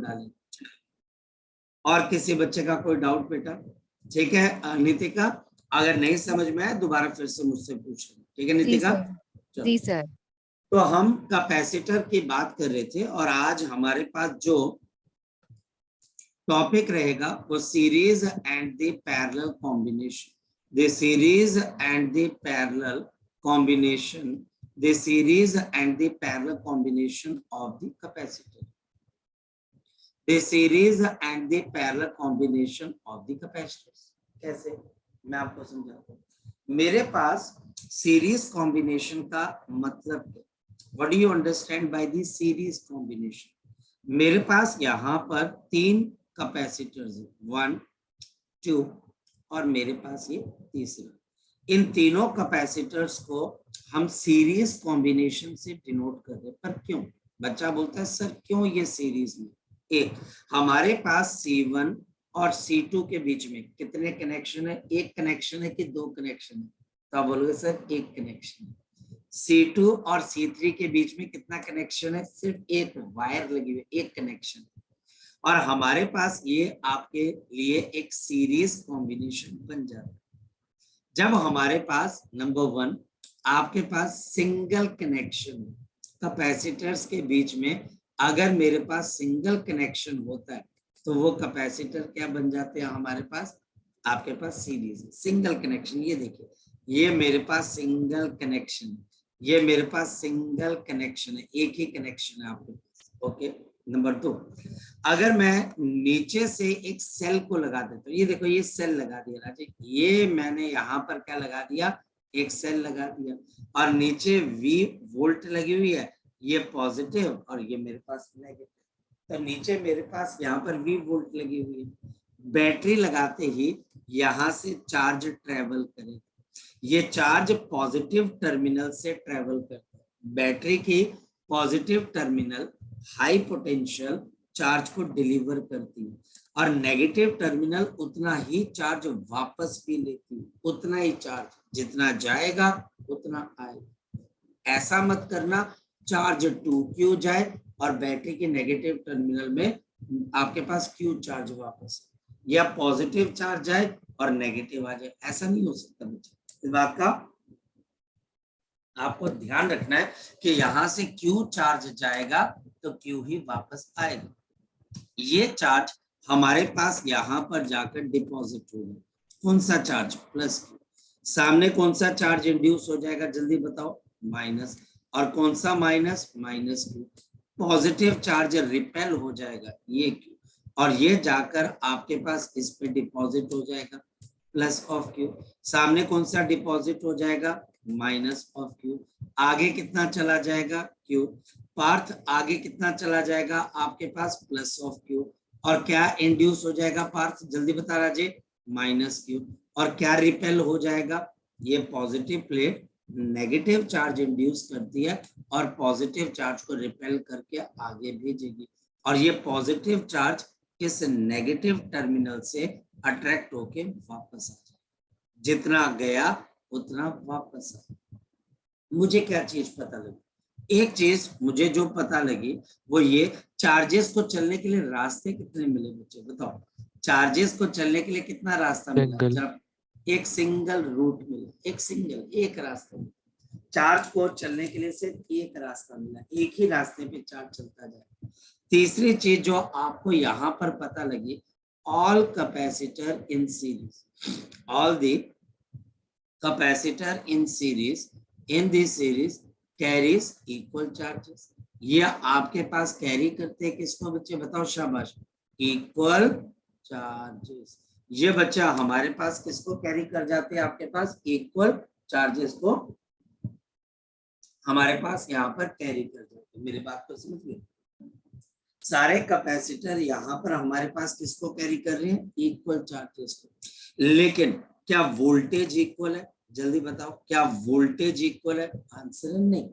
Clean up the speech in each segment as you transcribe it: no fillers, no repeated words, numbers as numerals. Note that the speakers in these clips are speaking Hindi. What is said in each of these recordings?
डालें। और किसी बच्चे का कोई डाउट बेटा? ठीक है नितिका, अगर नहीं समझ में आए दोबारा फिर से मुझसे पूछना, ठीक है नितिका? जी सर। तो हम कैपेसिटर की बात कर रहे थे और आज हमारे पास जो टॉपिक रहेगा वो series and the parallel combination, the series and the parallel combination, the series and the parallel combination of the capacitor, the series and the parallel combination of the capacitors. कैसे, मैं आपको समझाता हूँ। मेरे पास सीरीज कॉम्बिनेशन का मतलब क्या? What do you understand by the series combination? मेरे पास यहाँ पर 3 कैपेसिटर्स है, 1 2 और मेरे पास ये तीसरा। इन तीनों कैपेसिटर्स को हम सीरीज कॉम्बिनेशन से डिनोट कर रहे हैं। पर क्यों? बच्चा बोलता है सर क्यों ये सीरीज में? एक, हमारे पास C1 और C2 के बीच में कितने कनेक्शन है? एक कनेक्शन है कि 2 कनेक्शन है? तो आप बोलोगे सर एक कनेक्शन है। C2 और C3 के बीच में कितना कनेक्शन है? सिर्फ एक वायर लगी हुई, एक कनेक्शन। और हमारे पास ये आपके लिए एक सीरीज कॉम्बिनेशन बन जाता है जब हमारे पास नंबर 1 आपके पास सिंगल कनेक्शन कैपेसिटर्स के बीच में। अगर मेरे पास सिंगल कनेक्शन होता है तो वो कैपेसिटर क्या बन जाते हैं हमारे पास? आपके पास सीरीज सिंगल कनेक्शन। ये देखिए, ये मेरे पास सिंगल कनेक्शन, ये मेरे पास सिंगल कनेक्शन है, एक ही कनेक्शन है आपके पास। ओके, नंबर 2, अगर मैं नीचे से एक सेल को लगा देता हूँ, ये देखो ये सेल लगा दिया राजे, ये मैंने यहाँ पर क्या लगा दिया? एक सेल लगा दिया, और नीचे V वोल्ट लगी हुई है, ये पॉजिटिव और ये मेरे पास नेगेटिव। तो नीचे मेरे पास यहाँ पर V वोल्ट लगी हुई है। बैटरी लगाते ही यहाँ से चार्ज ट्रेवल करेगा, ये चार्ज पॉजिटिव टर्मिनल से ट्रेवल करता है। बैटरी की positive terminal high potential charge को डिलीवर करती है और नेगेटिव टर्मिनल उतना ही चार्ज वापस भी लेती है, उतना ही चार्ज जितना जाएगा उतना आएगा। ऐसा मत करना चार्ज 2Q जाए और बैटरी के नेगेटिव टर्मिनल में आपके पास Q चार्ज वापस, या पॉजिटिव चार्ज जाए और नेगेटिव आ जाए, ऐसा नहीं हो सकता बच्चा। इस बात का आपको ध्यान रखना है कि यहां से Q चार्ज जाएगा तो Q ही वापस आएगा। ये चार्ज हमारे पास यहाँ पर जाकर डिपॉजिट होगा। कौन सा चार्ज? Plus Q। सामने कौन सा चार्ज इंड्यूस हो जाएगा जल्दी बताओ? माइनस। और कौन सा minus? Minus Q। Positive charge repel हो जाएगा, ये Q, और ये जाकर आपके पास इस पे डिपॉजिट हो जाएगा, प्लस ऑफ Q। सामने कौन सा डिपॉजिट हो जाएगा? Minus of Q। आगे कितना चला जाएगा? Q। पार्थ आगे कितना चला जाएगा आपके पास? Plus of Q। और क्या इंड्यूस हो जाएगा पार्थ? जल्दी बता राजे। Minus Q। और क्या रिपेल हो जाएगा? ये positive plate negative charge induce करती है और पॉजिटिव चार्ज को रिपेल करके आगे भेजेगी, और ये पॉजिटिव चार्ज इस नेगेटिव टर्मिनल से अट्रैक्ट होके वापस आ जाए, जितना गया उतना वापस आ। मुझे क्या चीज पता लगी? एक चीज मुझे जो पता लगी वो ये, चार्जेस को चलने के लिए रास्ते कितने मिले बच्चे बताओ? चार्जेस को चलने के लिए कितना रास्ता मिला? जब एक सिंगल रूट मिला, एक रास्ता मिला। चार्ज को चलने के लिए सिर्फ एक रास्ता मिला, एक ही रास्ते पे चार्ज चलता जाए। तीसरी चीज जो आपको यहाँ पर पता लगी, all capacitor in series, all the capacitor in series, in this series carries equal charges. ये आपके पास कैरी करते हैं किसको बच्चे बताओ? शाबाश, इक्वल चार्जेस। ये बच्चा हमारे पास किसको कैरी कर जाते हैं? आपके पास इक्वल चार्जेस को हमारे पास यहाँ पर कैरी कर जाते हैं। मेरी बात को समझ गए? सारे कैपेसिटर यहाँ पर हमारे पास किसको कैरी कर रहे हैं? इक्वल चार्जेस को। लेकिन क्या वोल्टेज इक्वल है? जल्दी बताओ, क्या वोल्टेज इक्वल है? आंसर नहीं।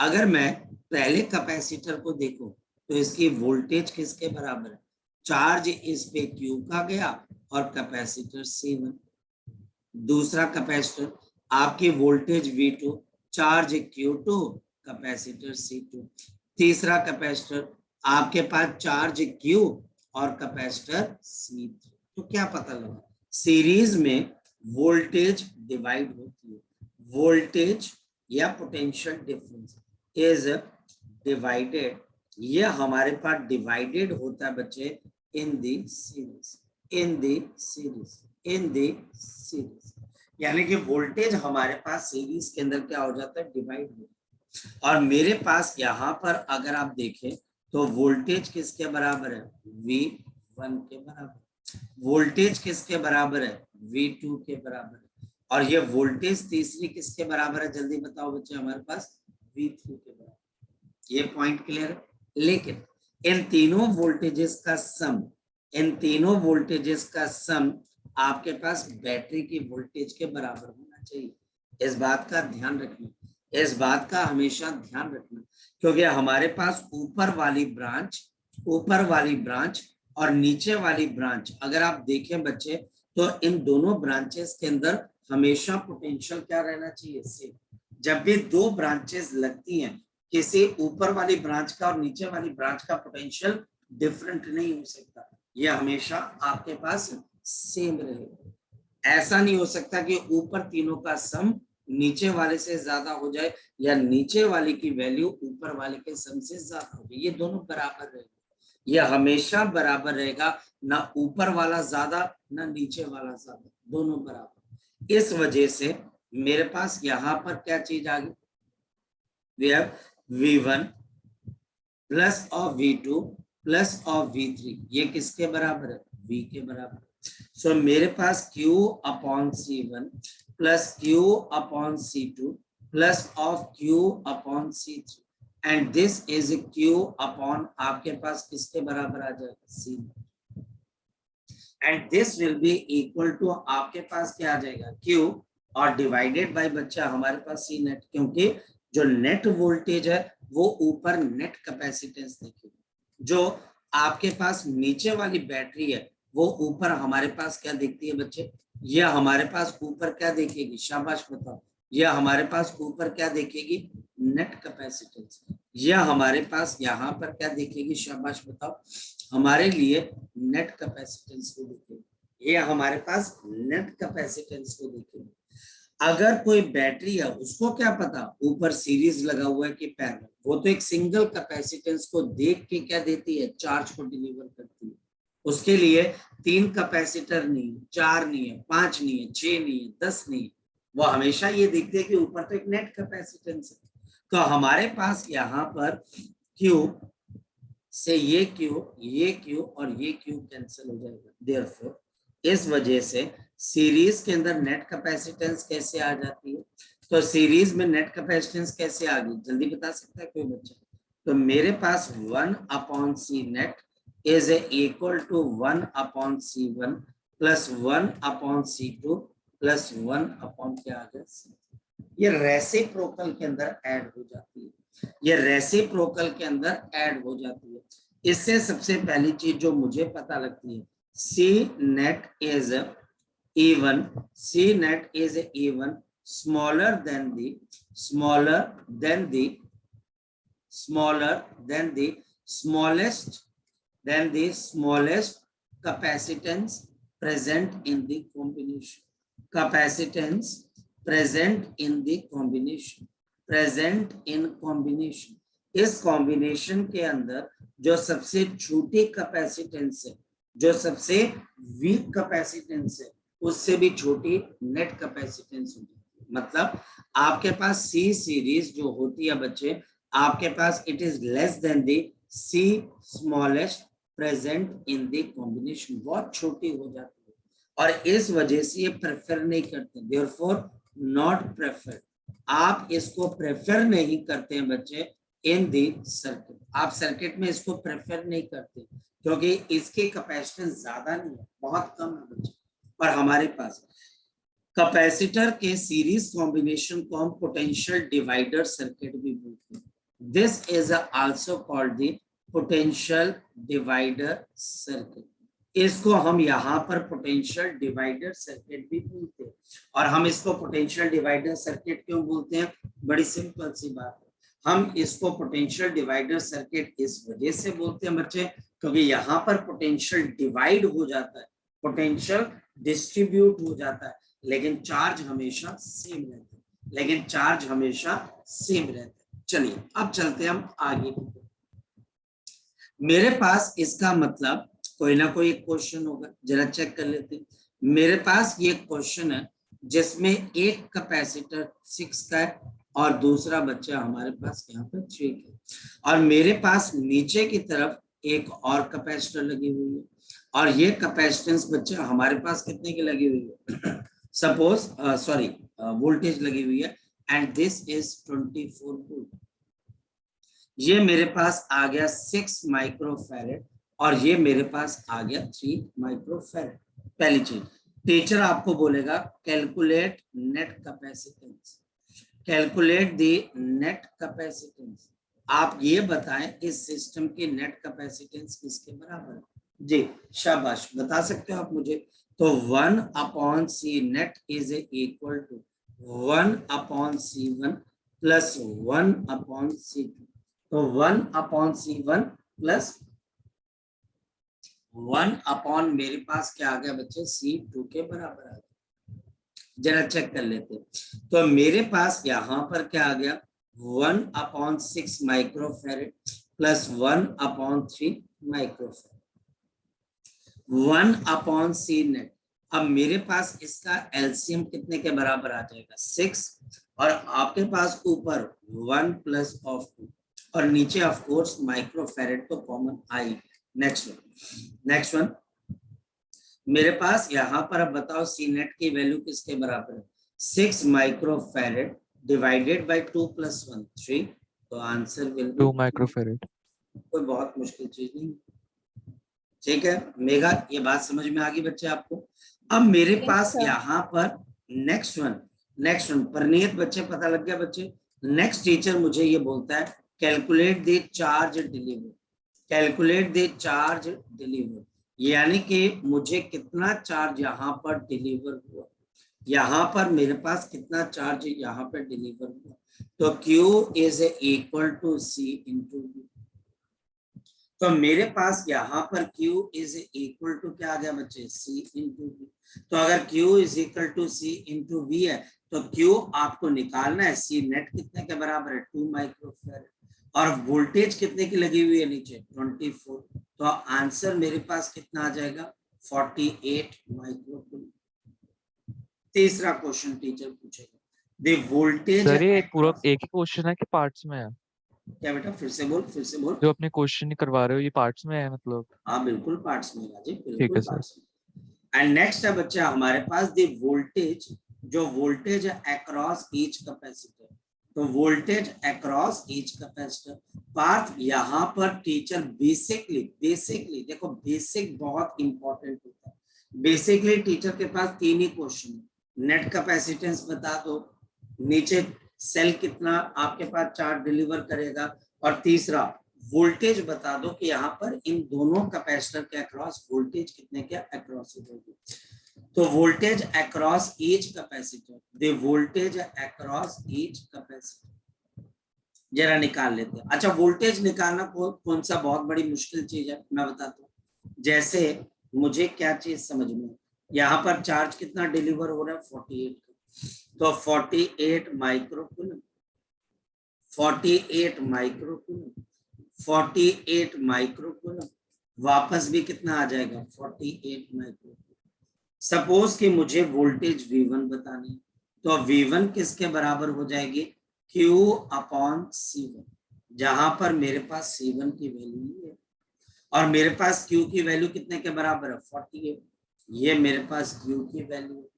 अगर मैं पहले कैपेसिटर को देखूं तो इसकी वोल्टेज किसके बराबर है? चार्ज इस पे Q का गया और कैपेसिटर C1। दूसरा कैपेसिटर आपकी voltage V2, charge Q2, capacitor C2। तीसरा कैपेसिटर आपके पास चार्ज Q और कैपेसिटर C। तो क्या पता लगा, सीरीज में वोल्टेज डिवाइड होती है, वोल्टेज या पोटेंशियल डिफरेंस इज डिवाइडेड, ये हमारे पास डिवाइडेड होता है बच्चे in the series, in the series, in the series. यानी कि वोल्टेज हमारे पास सीरीज के अंदर क्या हो जाता है, डिवाइड हो जाता है। और मेरे पास यहाँ पर अगर आप देखें तो वोल्टेज किसके बराबर है, V1 के बराबर, वोल्टेज किसके बराबर है, V2 के बराबर है। और ये वोल्टेज तीसरी किसके बराबर है, जल्दी बताओ बच्चे, हमारे पास V3 के बराबर। ये पॉइंट क्लियर है। लेकिन इन तीनों वोल्टेजेस का सम, इन तीनों वोल्टेजेस का सम आपके पास बैटरी की वोल्टेज के बराबर होना चाहिए। इस बात का ध्यान रखना, इस बात का हमेशा ध्यान रखना, क्योंकि हमारे पास ऊपर वाली ब्रांच और नीचे वाली ब्रांच अगर आप देखें बच्चे, तो इन दोनों ब्रांचेस के अंदर हमेशा पोटेंशियल क्या रहना चाहिए, सेम। जब भी दो ब्रांचेस लगती हैं, किसी ऊपर वाली ब्रांच का और नीचे वाली ब्रांच का पोटेंशियल डिफरेंट नहीं हो सकता, ये हमेशा आपके पास सेम रहेगा। ऐसा नहीं हो सकता कि ऊपर तीनों का सम नीचे वाले से ज्यादा हो जाए या नीचे वाले की वैल्यू ऊपर वाले के सम से ज्यादा हो जाए, ये दोनों बराबर रहेगा, ये हमेशा बराबर रहेगा, ना ऊपर वाला ज्यादा ना नीचे वाला ज्यादा, दोनों बराबर। इस वजह से मेरे पास यहाँ पर क्या चीज आ गई, we have V1 plus of V2 plus of V3, ये किसके बराबर है, V के बराबर। सो मेरे पास Q upon C1 plus Q upon C2 plus of Q upon C3 and this is Q upon आपके पास किसके बराबर आ जाएगा, C। And this will be equal to आपके पास क्या आ जाएगा, Q और डिवाइडेड बाय बच्चा हमारे पास C नेट, क्योंकि जो नेट वोल्टेज है वो ऊपर नेट कैपेसिटेंस देखिए, जो आपके पास नीचे वाली बैटरी है वो ऊपर हमारे पास क्या देखती है बच्चे, ये हमारे पास ऊपर क्या देखेगी, शाबाश बताओ, ये हमारे पास ऊपर क्या देखेगी, नेट कैपेसिटेंस। यह हमारे पास यहाँ पर क्या देखेगी, शाबाश बताओ, हमारे लिए नेट कैपेसिटेंस को देखेगी, ये हमारे पास नेट कैपेसिटेंस को देखेगी। अगर कोई बैटरी है उसको क्या पता ऊपर सीरीज लगा हुआ है कि पैरेलल, वो तो एक सिंगल कैपेसिटेंस को देख के क्या देती है, चार्ज को डिलीवर करती है। उसके लिए 3 कैपेसिटर नहीं, 4 नहीं है, 5 नहीं है, 6 नहीं है, 10 नहीं है, वो हमेशा ये देखते हैं कि ऊपर तो एक नेट कैपेसिटेंस है। तो हमारे पास यहाँ पर Q से ये Q और ये Q कैंसिल हो जाएगा। देयरफॉर इस वजह से सीरीज के अंदर नेट कैपेसिटेंस कैसे आ जाती है, तो सीरीज में नेट कैपेसिटेंस कैसे आ गई, जल्दी बता सकता है कोई बच्चा, तो मेरे पास 1 upon C net is equal to 1 upon C1 plus 1 upon C2 plus 1 upon क्या आ गया, ये रेसिप्रोकल के अंदर ऐड हो जाती है, ये रेसिप्रोकल के अंदर ऐड हो जाती है। इससे सबसे पहली चीज जो मुझे पता लगती है, C net is even, C net is even smaller than the smallest capacitance present in the combination, capacitance present in the combination, present in combination। इस कॉम्बिनेशन के अंदर जो सबसे छोटी कैपेसिटेंस है, जो सबसे वीक कैपेसिटेंस है, उससे भी छोटी नेट कैपेसिटेंस होती है। मतलब आपके पास सी सीरीज जो होती है बच्चे, आपके पास it is less than the C smallest present in the combination, बहुत छोटी हो जाती है और इस वजह से ये प्रेफर नहीं करते, देयरफॉर नॉट प्रेफर्ड। आप इसको प्रेफर नहीं करते हैं बच्चे इन दी सर्किट, आप सर्किट में इसको प्रेफर नहीं करते क्योंकि इसके कैपेसिटेंस ज्यादा नहीं है, बहुत कम है बच्चे। और हमारे पास कैपेसिटर के सीरीज कॉम्बिनेशन को हम पोटेंशियल डिवाइडर सर्किट भी बोलते हैं। This is also called the potential divider circuit, इसको हम यहाँ पर पोटेंशियल डिवाइडर सर्किट भी बोलते हैं। और हम इसको पोटेंशियल डिवाइडर सर्किट क्यों बोलते हैं, बड़ी सिंपल सी बात है, हम इसको पोटेंशियल डिवाइडर सर्किट इस वजह से बोलते हैं बच्चे, क्योंकि यहाँ पर पोटेंशियल डिवाइड हो जाता है, पोटेंशियल डिस्ट्रीब्यूट हो जाता है, लेकिन चार्ज हमेशा सेम रहता है, लेकिन चार्ज हमेशा सेम रहता है। चलिए अब चलते हैं हम आगे। मेरे पास इसका मतलब कोई ना कोई क्वेश्चन होगा, जरा चेक कर लेते हैं। मेरे पास ये क्वेश्चन है जिसमें एक कैपेसिटर 6 का है और दूसरा बच्चा हमारे पास यहाँ पर 3 का, और मेरे पास नीचे की तरफ एक और कैपेसिटर लगी हुई है, और ये कैपेसिटेंस बच्चा हमारे पास कितने की लगी हुई है, सपोज सॉरी वोल्टेज लगी हुई है, एंड दिस इज 24 वोल्ट। ये मेरे पास आ गया 6 माइक्रोफैरेड और ये मेरे पास आ गया 3 माइक्रोफैरेड। पहली चीज टीचर आपको बोलेगा calculate net capacitance, calculate the net capacitance. आप ये बताएं इस सिस्टम की नेट कैपेसिटेंस किसके बराबर है? जी शाबाश, बता सकते हो आप मुझे। तो 1/C net is equal to 1/C1 plus 1/C2। तो 1/C1 प्लस 1/ मेरे पास क्या आ गया बच्चे, C2 के बराबर आ गया। जरा चेक कर लेते हैं। तो मेरे पास यहाँ पर क्या आ गया, 1/6 microfarad plus 1/3 microfarad, 1/C net. अब मेरे पास इसका एलसीएम कितने के बराबर आ जाएगा, 6, और आपके पास ऊपर 1 प्लस ऑफ 2 और नीचे ऑफ कोर्स माइक्रोफैरेड तो कॉमन आई। नेक्स्ट वन मेरे पास यहाँ पर, अब बताओ सी नेट की वैल्यू किसके बराबर है, 6 माइक्रोफैरेड डिवाइडेड बाय 2 प्लस 1 3। तो आंसर विल बी 2 माइक्रोफैरेड। कोई बहुत मुश्किल चीज नहीं, ठीक है मेगा, ये बात समझ में आ गई बच्चे आपको। अब मेरे पास यहाँ पर नेक्स्ट वन परनीत बच्चे पता लग गया बच्चे। नेक्स्ट टीचर मुझे ये बोलता है calculate the charge deliver, calculate the charge deliver, यानी कि मुझे कितना चार्ज यहाँ पर डिलीवर हुआ, यहाँ पर मेरे पास कितना चार्ज यहाँ पर डिलीवर हुआ। तो Q is equal to C into V। तो मेरे पास यहाँ पर Q इज इक्वल टू क्या आ गया बच्चे, C इंटू V। तो अगर Q is equal to C into V है तो Q आपको निकालना है, C नेट कितने के बराबर है, 2 माइक्रोफैरेड, और वोल्टेज कितने की लगी हुई है नीचे, 24। तो आंसर मेरे पास कितना आ जाएगा, 48 माइक्रोकूलम। तीसरा क्वेश्चन टीचर पूछेगा, द वोल्टेज। सर ये पूरा एक ही क्वेश्चन है कि पार्ट्स में है? क्या बेटा, फिर से बोल, फिर से बोल। जो अपने क्वेश्चन करवा रहे हो ये पार्ट्स में है मतलब? हाँ बिल्कुल पार्ट्स में राजीव, ठीक बिल्कुल है सर। पार्ट्स में। एंड नेक्स्ट है बच्चा हमारे पास द वोल्टेज, जो वोल्टेज अक्रॉस ईच कैपेसिटर। तो voltage across each capacitor part, यहाँ पर टीचर बेसिकली देखो, बेसिक बहुत इंपॉर्टेंट होता है। बेसिकली टीचर के पास 3 ही क्वेश्चन है, नेट कैपेसिटेंस बता दो, नीचे सेल कितना आपके पास चार्ज डिलीवर करेगा, और तीसरा वोल्टेज बता दो कि यहाँ पर इन दोनों कैपेसिटर के अक्रॉस वोल्टेज कितने के अक्रॉस होगी। तो voltage across each capacitor, the voltage across each capacitor जरा निकाल लेते हैं। अच्छा वोल्टेज निकालना कौन सा बहुत बड़ी मुश्किल चीज है, मैं बताता हूँ। जैसे मुझे क्या चीज समझ में, यहाँ पर चार्ज कितना डिलीवर हो रहा है, 48 का, तो 48 माइक्रोकूलम, 48 माइक्रोकूलम, 48 माइक्रोकूलम, वापस भी कितना आ जाएगा, 48 माइक्रोकूलम। सपोज कि मुझे वोल्टेज V1 बतानी, तो V1 किसके बराबर हो जाएगी, Q/C1, जहां पर मेरे पास C1 की वैल्यू है और मेरे पास Q की वैल्यू कितने के बराबर है, 48। ये मेरे पास Q की वैल्यू है,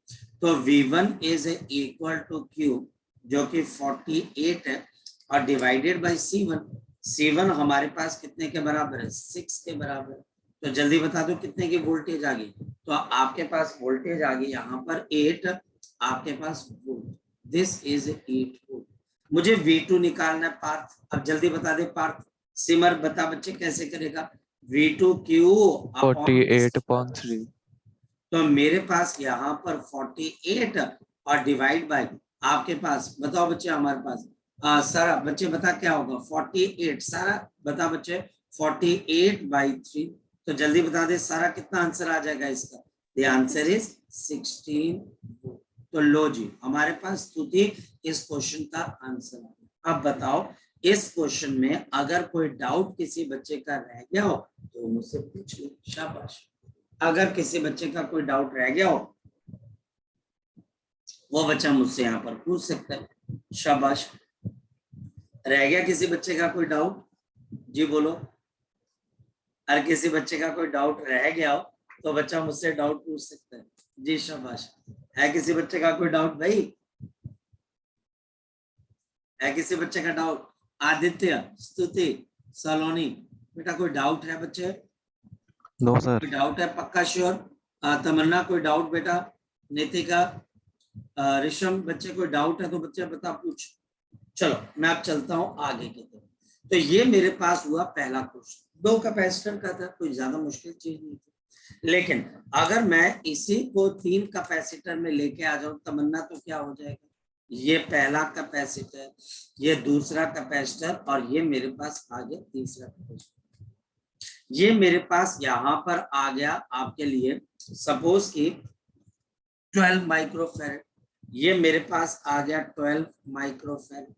तो V1 is equal to Q जो कि 48 है और डिवाइडेड बाय C1। C1 हमारे पास कितने के बराबर है, 6 के बराबर। तो जल्दी बता दो कितने की वोल्टेज आ गई। तो आपके पास वोल्टेज आ गई यहाँ पर 8, आपके पास वोल्ट, दिस इज 8 वोल्ट। मुझे V2 निकालना है पार्थ, अब जल्दी बता दे पार्थ। सिमर बता बच्चे कैसे करेगा, V2 Q अपॉन 48/3। तो मेरे पास यहाँ पर 48 और डिवाइड बाय आपके पास, बताओ बच्चे हमारे पास सारा बच्चे बता क्या होगा 48, सारा बता बच्चे 48/3, तो जल्दी बता दे सारा कितना आंसर आ जाएगा इसका, द आंसर इज 16। तो लो जी हमारे पास स्तुति इस क्वेश्चन का आंसर आ गया। अब बताओ इस क्वेश्चन में अगर कोई डाउट किसी बच्चे का रह गया हो तो मुझसे पूछ लो, शाबाश। अगर किसी बच्चे का कोई डाउट रह गया हो वो बच्चा मुझसे यहाँ पर पूछ सकता है, शाबाश। रह गया किसी बच्चे का कोई डाउट, जी बोलो। अगर किसी बच्चे का कोई डाउट रह गया हो तो बच्चा मुझसे डाउट पूछ सकता है, जी शाबाश। है किसी बच्चे का कोई डाउट भाई, है किसी बच्चे का डाउट? आदित्य, स्तुति, सलोनी, बेटा कोई डाउट है बच्चे? No sir. कोई डाउट है पक्का श्योर? तमन्ना कोई डाउट बेटा? नितिका, ऋषम, बच्चे कोई डाउट है तो बच्चे बता पूछ। चलो मैं अब चलता हूँ आगे की तरफ। तो ये मेरे पास हुआ पहला क्वेश्चन, 2 कैपेसिटर का था, कोई ज्यादा मुश्किल चीज नहीं थी। लेकिन अगर मैं इसी को 3 कैपेसिटर में लेके आ जाऊं तमन्ना तो क्या हो जाएगा, ये पहला कैपेसिटर, ये दूसरा कैपेसिटर और ये मेरे पास आ गया तीसरा कैपेसिटर। ये मेरे पास यहाँ पर आ गया आपके लिए सपोज कि 12 माइक्रोफैरड, ये मेरे पास आ गया 12 माइक्रोफैरड।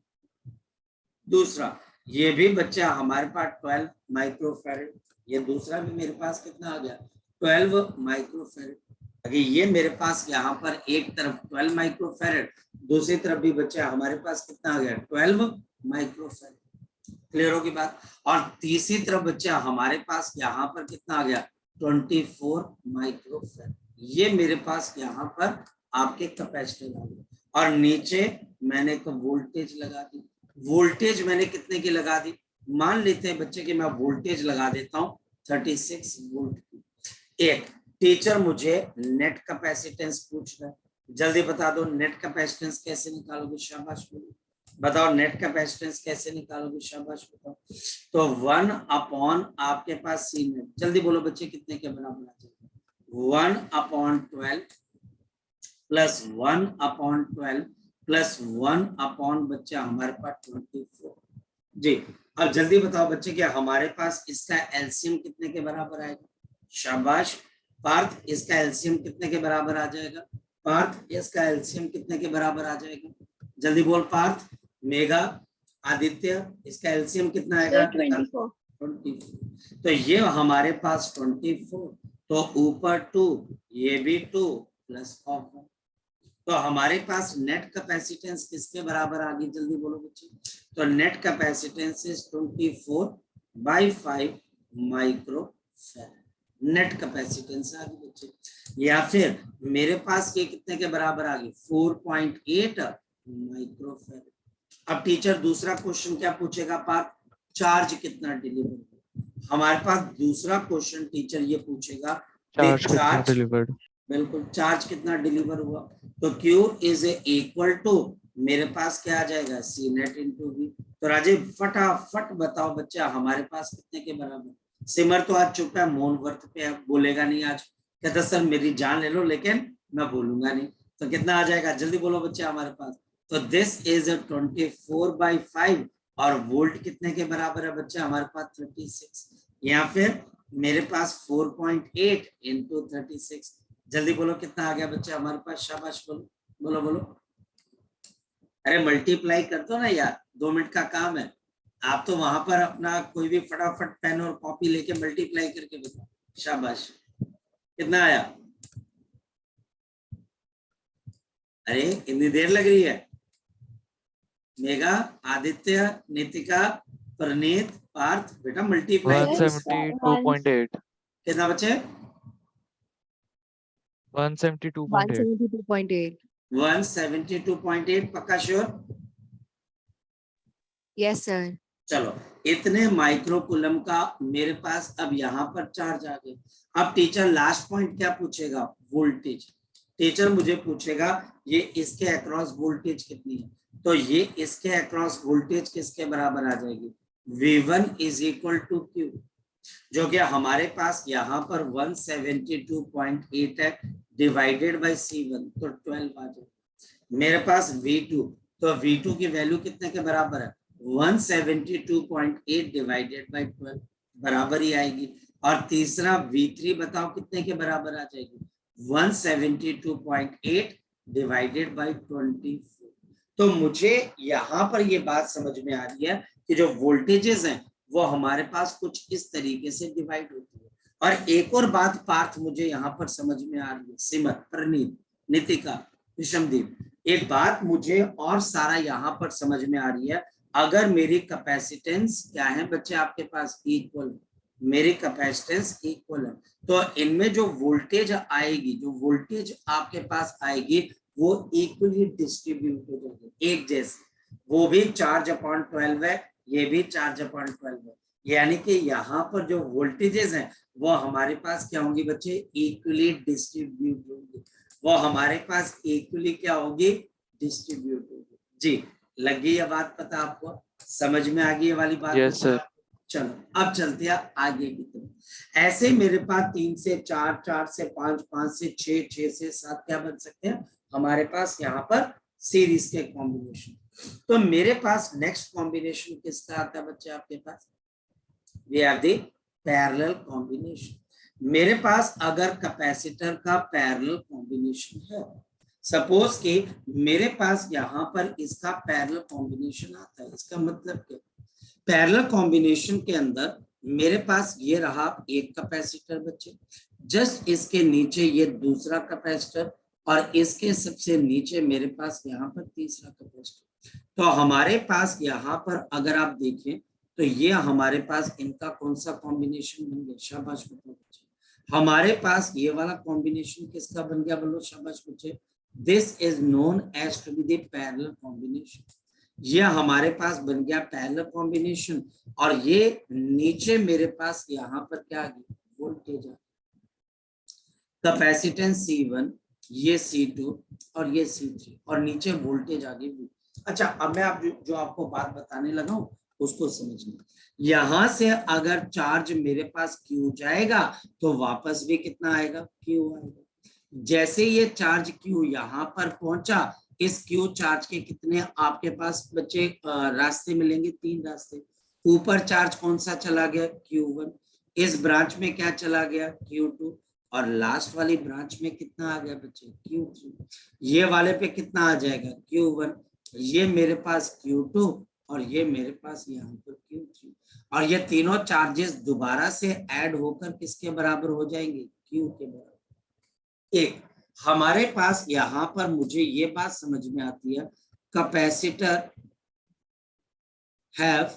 दूसरा ये भी बच्चा हमारे पास 12 माइक्रोफैरड, ये दूसरा भी मेरे पास कितना आ गया 12 माइक्रोफैरड। अगर ये मेरे पास यहाँ पर एक तरफ 12 माइक्रोफैरड, दूसरी तरफ भी बच्चा हमारे पास कितना आ गया 12 माइक्रोफैरड। क्लियर होगी बात? और तीसरी तरफ बच्चा हमारे पास यहाँ पर कितना आ गया 24 माइक्रोफैरड। ये मेरे पास यहाँ पर आपके कैपेसिटर आ गए और नीचे मैंने एक वोल्टेज लगा दी। वोल्टेज मैंने कितने की लगा दी, मान लेते हैं बच्चे कि मैं वोल्टेज लगा देता हूँ 36 वोल्ट की। एक टीचर मुझे नेट कैपेसिटेंस पूछ रहा है, जल्दी बता दो नेट कैपेसिटेंस कैसे निकालोगे, शाबाश बोलो। बताओ नेट कैपेसिटेंस कैसे निकालोगे, शाबाश बताओ। तो 1 अपॉन आपके पास सी नेट, जल्दी बोलो बच्चे कितने के बराबर आ जाएगा, 1/12 प्लस 1/12 प्लस 1 बच्चा हमारे पास 24। जी अब जल्दी बताओ बच्चे क्या हमारे पास इसका एलसीएम कितने के बराबर आएगा, शाबाश। पार्थ इसका एलसीएम कितने के बराबर आ जाएगा, पार्थ इसका एलसीएम कितने के बराबर आ जाएगा, जल्दी बोल पार्थ। मेघा, आदित्य इसका एलसीएम कितना आएगा 24। तो ये हमारे पास 24, तो ऊपर 2 ये भी 2 प्लस ऑफ 1, तो हमारे पास नेट कैपेसिटेंस किसके बराबर आ गई, जल्दी बोलो बच्चे। तो net capacitance is 24/5 microfarad, net capacitance आ गई बच्चे। या फिर मेरे पास ये कितने के बराबर आ गई 4.8 माइक्रोफैरड। अब टीचर दूसरा क्वेश्चन क्या पूछेगा पार्थ, चार्ज कितना डिलीवर। हमारे पास दूसरा क्वेश्चन टीचर ये पूछेगा चार्ज डिलीवर्ड, बिल्कुल चार्ज कितना डिलीवर हुआ। तो Q इज इक्वल टू मेरे पास क्या आ जाएगा सी नेट इंटू वी। तो राजीव फटाफट बताओ बच्चा हमारे पास कितने के बराबर। सिमर तो आज चुप है, मौन व्रत पे बोलेगा नहीं आज, कहता सर मेरी जान ले लो लेकिन मैं बोलूंगा नहीं। तो कितना आ जाएगा जल्दी बोलो बच्चा हमारे पास। तो दिस इज 24/5 और वोल्ट कितने के बराबर है बच्चा हमारे पास 36, या फिर मेरे पास 4.8 इंटू 36, जल्दी बोलो कितना आ गया बच्चा हमारे पास, शाबाश बोलो बोलो बोलो। अरे मल्टीप्लाई कर दो ना यार, 2 मिनट का काम है। आप तो वहां पर अपना कोई भी फटाफट पेन और कॉपी लेके मल्टीप्लाई करके बताओ, शाबाश। कितना आया, अरे इतनी देर लग रही है। मेघा, आदित्य, नितिका, प्रनीत, पार्थ, बेटा मल्टीप्लाई 172.8, कितना बच्चे 172.8, 172.8 पक्का श्योर? Yes sir. चलो इतने माइक्रोकूलम का मेरे पास अब यहाँ पर चार्ज आ गया। अब टीचर लास्ट पॉइंट क्या पूछेगा, वोल्टेज। टीचर मुझे पूछेगा ये इसके अक्रॉस वोल्टेज कितनी है, तो ये इसके अक्रॉस वोल्टेज किसके बराबर आ जाएगी, V1 is equal to Q, जो कि हमारे पास यहाँ पर 172.8 है डिवाइडेड बाय C1 तो 12 आ जाएगा। मेरे पास V2 तो V2 की वैल्यू कितने के बराबर है 172.8 डिवाइडेड बाई 12 बराबर ही आएगी। और तीसरा V3 बताओ कितने के बराबर आ जाएगी 172.8 डिवाइडेड बाई 24। तो मुझे यहाँ पर ये बात समझ में आ रही है कि जो वोल्टेजेस हैं वो हमारे पास कुछ इस तरीके से डिवाइड होती है। और एक और बात पार्थ मुझे यहाँ पर समझ में आ रही है, सिमर, प्रनीत, नितिका, विषमदीप, एक बात मुझे और सारा यहाँ पर समझ में आ रही है। अगर मेरी कैपेसिटेंस क्या है बच्चे आपके पास इक्वल, मेरी कैपेसिटेंस इक्वल है, तो इनमें जो वोल्टेज आएगी, जो वोल्टेज आपके पास आएगी वो इक्वली डिस्ट्रीब्यूट हो जाएगी, एक जैसे, वो भी चार्ज अपॉन 12 है, ये भी चार्ज अपॉन 12 है। यानी कि यहाँ पर जो वोल्टेजेस हैं वो हमारे पास क्या होंगी बच्चे इक्वली डिस्ट्रीब्यूट होंगी, वो हमारे पास इक्वली क्या होगी डिस्ट्रीब्यूट होगी। जी लग गई ये बात पता आपको, समझ में आ गई ये वाली बात? Yes sir. चलो अब चलते हैं आगे की तरफ। ऐसे मेरे पास 3 से 4, 4 से 5, 5 से 6, 6 से 7 क्या बन सकते हैं हमारे पास यहाँ पर सीरीज के कॉम्बिनेशन। तो मेरे पास नेक्स्ट कॉम्बिनेशन किसका आता है बच्चे आपके पास, we are the parallel combination. मेरे पास अगर कैपेसिटर का पैरेलल कॉम्बिनेशन है, सपोज कि मेरे पास यहाँ पर इसका पैरेलल कॉम्बिनेशन आता है, इसका मतलब क्या, पैरेलल कॉम्बिनेशन के अंदर मेरे पास ये रहा एक कैपेसिटर बच्चे, जस्ट इसके नीचे ये दूसरा कैपेसिटर, और इसके सबसे नीचे मेरे पास यहाँ पर तीसरा कैपेसिटर। तो हमारे पास यहाँ पर अगर आप देखें तो ये हमारे पास इनका कौन सा कॉम्बिनेशन बन गया, शाबाश बताओ बच्चे, हमारे पास ये वाला कॉम्बिनेशन किसका बन गया, बोलो शाबाश बच्चे, this is known as to be the parallel combination. ये हमारे पास बन गया पैरेलल कॉम्बिनेशन, और ये नीचे मेरे पास यहाँ पर क्या आ गया वोल्टेज, कैपेसिटेंस C1, ये C2 और ये C3, और नीचे वोल्टेज आ गई। अच्छा अब मैं आप जो आपको बात बताने लगा हूं उसको समझना, यहां से अगर चार्ज मेरे पास Q जाएगा तो वापस भी कितना आएगा Q आएगा। जैसे ये चार्ज Q यहाँ पर पहुंचा, इस Q चार्ज के कितने आपके पास बच्चे रास्ते मिलेंगे, 3 रास्ते। ऊपर चार्ज कौन सा चला गया Q1, इस ब्रांच में क्या चला गया Q2, और लास्ट वाली ब्रांच में कितना आ गया बच्चे Q3। ये वाले पे कितना आ जाएगा Q1, ये मेरे पास Q2 और ये मेरे पास यहाँ पर Q3, और ये तीनों चार्जेस दोबारा से ऐड होकर किसके बराबर हो जाएंगे Q के बराबर। एक हमारे पास यहाँ पर मुझे ये बात समझ में आती है, capacitor have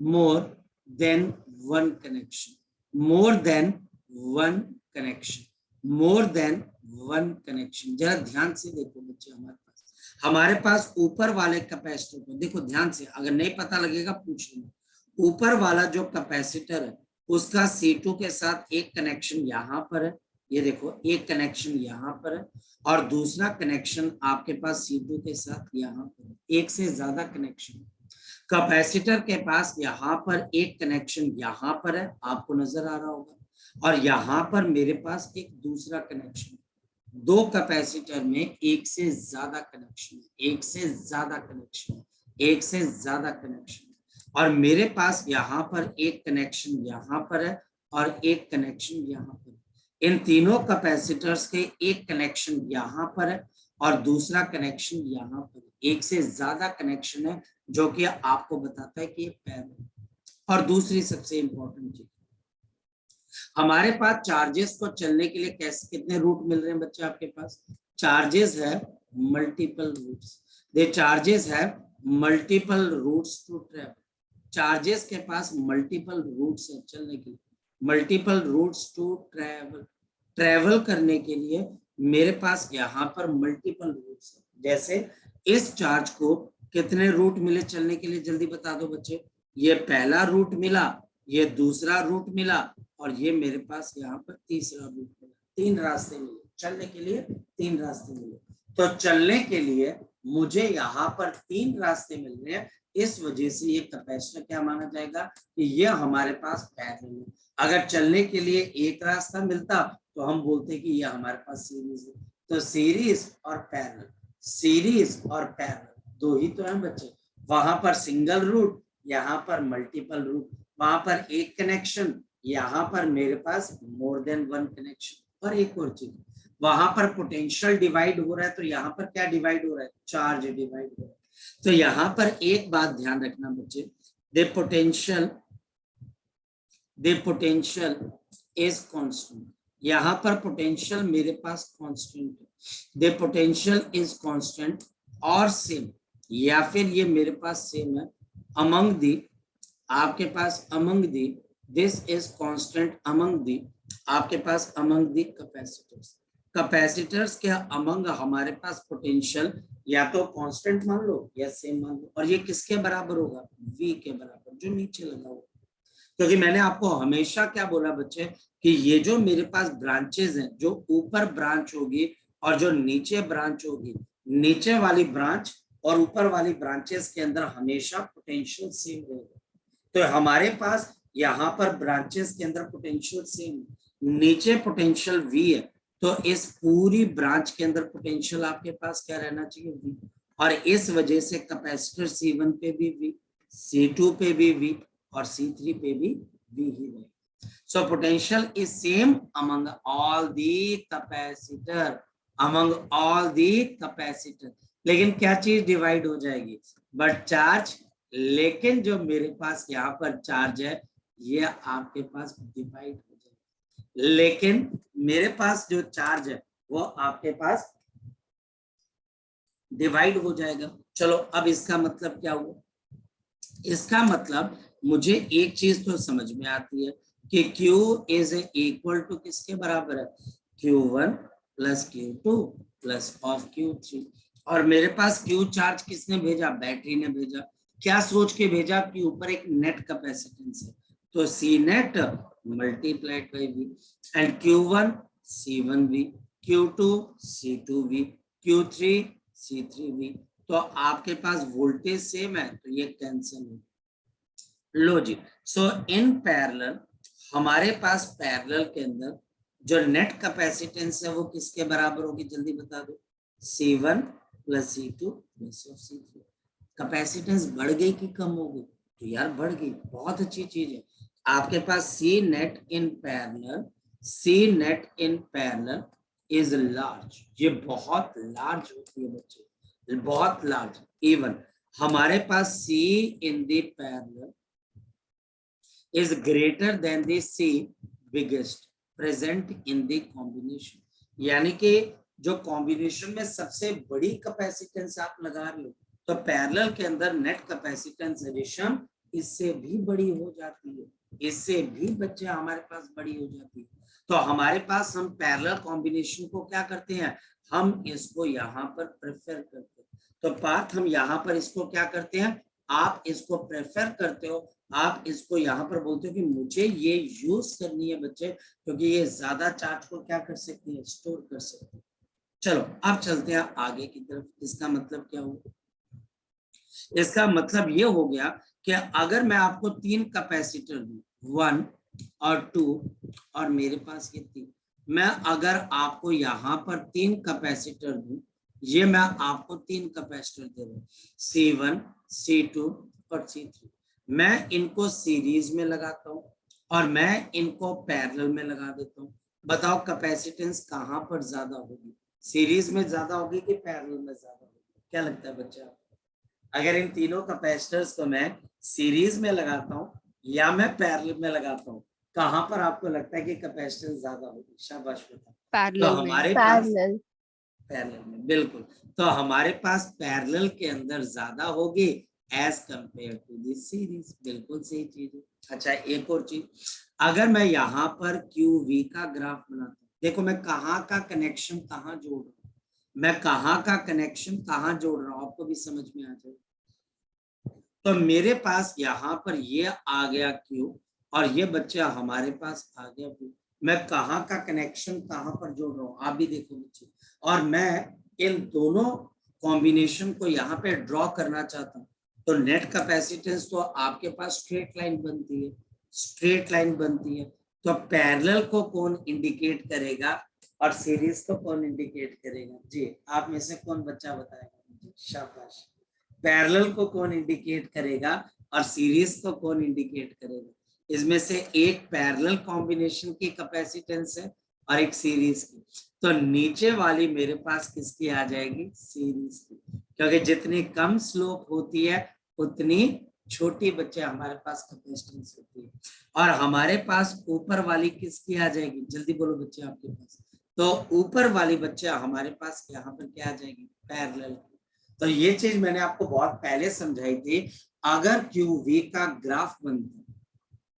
more than one connection, more than one connection, more than one connection। जरा ध्यान से देखो बच्चे, हमारे पास ऊपर वाले कैपेसिटर को देखो ध्यान से, अगर नहीं पता लगेगा पूछ लेना। ऊपर वाला जो कैपेसिटर है उसका C2 के साथ एक कनेक्शन यहाँ पर है, ये देखो एक कनेक्शन यहाँ पर है, और दूसरा कनेक्शन आपके पास C2 के साथ यहाँ पर, एक से ज्यादा कनेक्शन। कैपेसिटर के पास यहाँ पर एक कनेक्शन यहाँ पर है, आपको नजर आ रहा होगा, और यहाँ पर मेरे पास एक दूसरा कनेक्शन। दो कैपेसिटर में एक से ज्यादा कनेक्शन, एक से ज्यादा कनेक्शन, एक से ज्यादा कनेक्शन, और मेरे पास यहाँ पर एक कनेक्शन यहाँ पर है और एक कनेक्शन यहाँ पर। इन तीनों कैपेसिटर्स के एक कनेक्शन यहाँ पर है और दूसरा कनेक्शन यहाँ पर, एक से ज्यादा कनेक्शन है, जो कि आपको बताता है कि ये पैरेलल। और दूसरी सबसे इंपॉर्टेंट चीज, हमारे पास चार्जेस को चलने के लिए कैसे कितने रूट मिल रहे हैं बच्चे आपके पास, चार्जेस है मल्टीपल रूट्स, दे चार्जेस है multiple routes to travel. Charges के पास मल्टीपल रूट्स है चलने के लिए, multiple routes to travel, travel करने के लिए मेरे पास यहाँ पर मल्टीपल रूट्स है। जैसे इस चार्ज को कितने रूट मिले चलने के लिए, जल्दी बता दो बच्चे, ये पहला रूट मिला, ये दूसरा रूट मिला, और ये मेरे पास यहाँ पर तीसरा रूट मिला। 3 रास्ते मिले चलने के लिए, 3 रास्ते मिले। तो चलने के लिए मुझे यहाँ पर 3 रास्ते मिल रहे हैं, इस वजह से ये कैपेसिटर क्या माना जाएगा कि ये हमारे पास पैरेलल है। अगर चलने के लिए एक रास्ता मिलता तो हम बोलते कि ये हमारे पास सीरीज है। तो सीरीज और पैरेलल सीरीज और पैरेलल दो ही तो हैं बच्चे। वहां पर सिंगल रूट, यहाँ पर मल्टीपल रूट, वहां पर एक कनेक्शन, यहाँ पर मेरे पास मोर देन वन कनेक्शन। और एक और चीज, वहां पर पोटेंशियल डिवाइड हो रहा है, तो यहाँ पर क्या डिवाइड हो रहा है, चार्ज डिवाइड हो रहा है। तो यहाँ पर एक बात ध्यान रखना बच्चे, द पोटेंशियल इज कांस्टेंट। यहाँ पर पोटेंशियल मेरे पास कांस्टेंट है, द पोटेंशियल इज कांस्टेंट और सेम, या फिर ये मेरे पास सेम है अमंग दी, आपके पास among the, this is constant among the, आपके पास अमंग दी कैपेसिटर्स। कैपेसिटर्स के अमंग हमारे पास पोटेंशियल या तो कांस्टेंट मान लो या सेम मान लो, और ये किसके बराबर होगा, V के बराबर, जो नीचे लगा हुआ। क्योंकि मैंने आपको हमेशा क्या बोला बच्चे कि ये जो मेरे पास ब्रांचेस हैं, जो ऊपर ब्रांच होगी और जो नीचे ब्रांच होगी, नीचे वाली ब्रांच और ऊपर वाली ब्रांचेस के अंदर हमेशा पोटेंशियल सेम रहेगा। तो हमारे पास यहाँ पर ब्रांचेस के अंदर पोटेंशियल सेम, नीचे पोटेंशियल V है, तो इस पूरी ब्रांच के अंदर पोटेंशियल आपके पास क्या रहना चाहिए, V। और इस वजह से कैपेसिटर C1 पे भी V, C2 पे भी V और C3 पे भी V ही रहेगा। So potential is same among all the capacitor, among all the capacitor. लेकिन क्या चीज डिवाइड हो जाएगी, बट चार्ज। लेकिन जो मेरे पास यहाँ पर चार्ज है ये आपके पास डिवाइड हो जाएगा, लेकिन मेरे पास जो चार्ज है वो आपके पास डिवाइड हो जाएगा। चलो अब इसका मतलब क्या हुआ, इसका मतलब मुझे एक चीज तो समझ में आती है कि Q इज इक्वल टू किसके बराबर है, Q1 plus Q2 plus of Q3। और मेरे पास Q चार्ज किसने भेजा, बैटरी ने भेजा। क्या सोच के भेजा कि ऊपर एक नेट कैपेसिटेंस है, तो C net multiplied by V, and Q1 C1V, Q2 C2V, Q3 C3V। तो आपके पास वोल्टेज सेम है तो ये कैंसिल हो। लो जी, सो इन पैरेलल हमारे पास पैरेलल के अंदर जो नेट कैपेसिटेंस है वो किसके बराबर होगी, जल्दी बता दो, C1 plus C2 plus C3। Capacitance बढ़ गई कि कम हो गई, तो यार बढ़ गई, बहुत अच्छी चीज है। आपके पास C net in parallel, C net in parallel is large, ये बहुत लार्ज होती है बच्चे, बहुत लार्ज। इवन हमारे पास C in the parallel is greater than the C biggest present in the combination। यानी कि जो कॉम्बिनेशन में सबसे बड़ी कैपेसिटेंस आप लगा रहे हो, तो पैरेलल के अंदर नेट कैपेसिटेंस एडिशन इससे भी बड़ी हो जाती है, इससे भी बच्चे हमारे पास बड़ी हो जाती है। तो हमारे पास हम पैरेलल कॉम्बिनेशन को क्या करते हैं, हम इसको यहाँ पर प्रेफर करते हैं। तो पार्थ हम यहाँ पर इसको क्या करते हैं, आप इसको प्रेफर करते हो, आप इसको यहाँ पर बोलते हो कि मुझे ये यूज करनी है बच्चे, क्योंकि ये ज्यादा चार्ज को क्या कर सकती है, स्टोर कर सकती है। चलो अब चलते हैं आगे की तरफ। इसका मतलब क्या हुआ, इसका मतलब ये हो गया कि अगर मैं आपको तीन कैपेसिटर दूं, 1 और 2 और मेरे पास ये 3, मैं अगर आपको यहाँ पर तीन कैपेसिटर दूं, ये मैं आपको तीन कैपेसिटर दे रहा हूँ, C1 C2 और C3। मैं इनको सीरीज में लगाता हूँ और मैं इनको पैरेलल में लगा देता हूँ। बताओ कैपेसिटेंस कहाँ पर ज्यादा होगी, सीरीज में ज्यादा होगी कि पैरेलल में ज्यादा होगी, क्या लगता है बच्चा? अगर इन तीनों कैपेसिटर्स को मैं सीरीज में लगाता हूँ या मैं पैरेलल में लगाता हूँ, कहाँ पर आपको लगता है कि कैपेसिटेंस ज्यादा होगी? शाबाश बेटा। तो हमारे पास पैरेलल में, बिल्कुल। तो हमारे पास पैरेलल के अंदर ज्यादा होगी as compare to the series, बिल्कुल सही चीज है। अच्छा एक और चीज, अगर मैं यहाँ पर QV का ग्राफ बनाता हूँ, देखो मैं कहाँ का कनेक्शन कहाँ जोड़ रहा हूँ, मैं कहाँ का कनेक्शन कहाँ जोड़ रहा हूँ, आपको भी समझ में आ जाए। तो मेरे पास यहाँ पर ये आ गया Q और ये बच्चा हमारे पास आ गया V। मैं कहाँ का कनेक्शन कहाँ पर जोड़ रहा हूँ, आप भी देखो बच्चे। और मैं इन दोनों कॉम्बिनेशन को यहाँ पे ड्रॉ करना चाहता हूँ, तो नेट कैपेसिटेंस तो आपके पास स्ट्रेट लाइन बनती है, स्ट्रेट लाइन बनती है। तो पैरेलल को कौन इंडिकेट करेगा, और सीरीज को कौन इंडिकेट करेगा? जी, आप में से कौन बच्चा बताएगा मुझे? शाबाश। पैरेलल को कौन इंडिकेट करेगा और सीरीज को कौन इंडिकेट करेगा? इसमें से एक पैरेलल कॉम्बिनेशन की कैपेसिटेंस है और एक सीरीज की। तो नीचे वाली मेरे पास किसकी आ जाएगी? सीरीज की, क्योंकि जितनी कम स्लोप होती है उतनी छोटी बच्चे हमारे पास कैपेसिटेंस होती है। और हमारे पास ऊपर वाली किसकी आ जाएगी? जल्दी बोलो बच्चे आपके पास। तो ऊपर वाली बच्चे हमारे पास यहाँ पर क्या आ जाएगी? पैरेलल। तो ये चीज मैंने आपको बहुत पहले समझाई थी। अगर QV का ग्राफ बनता है,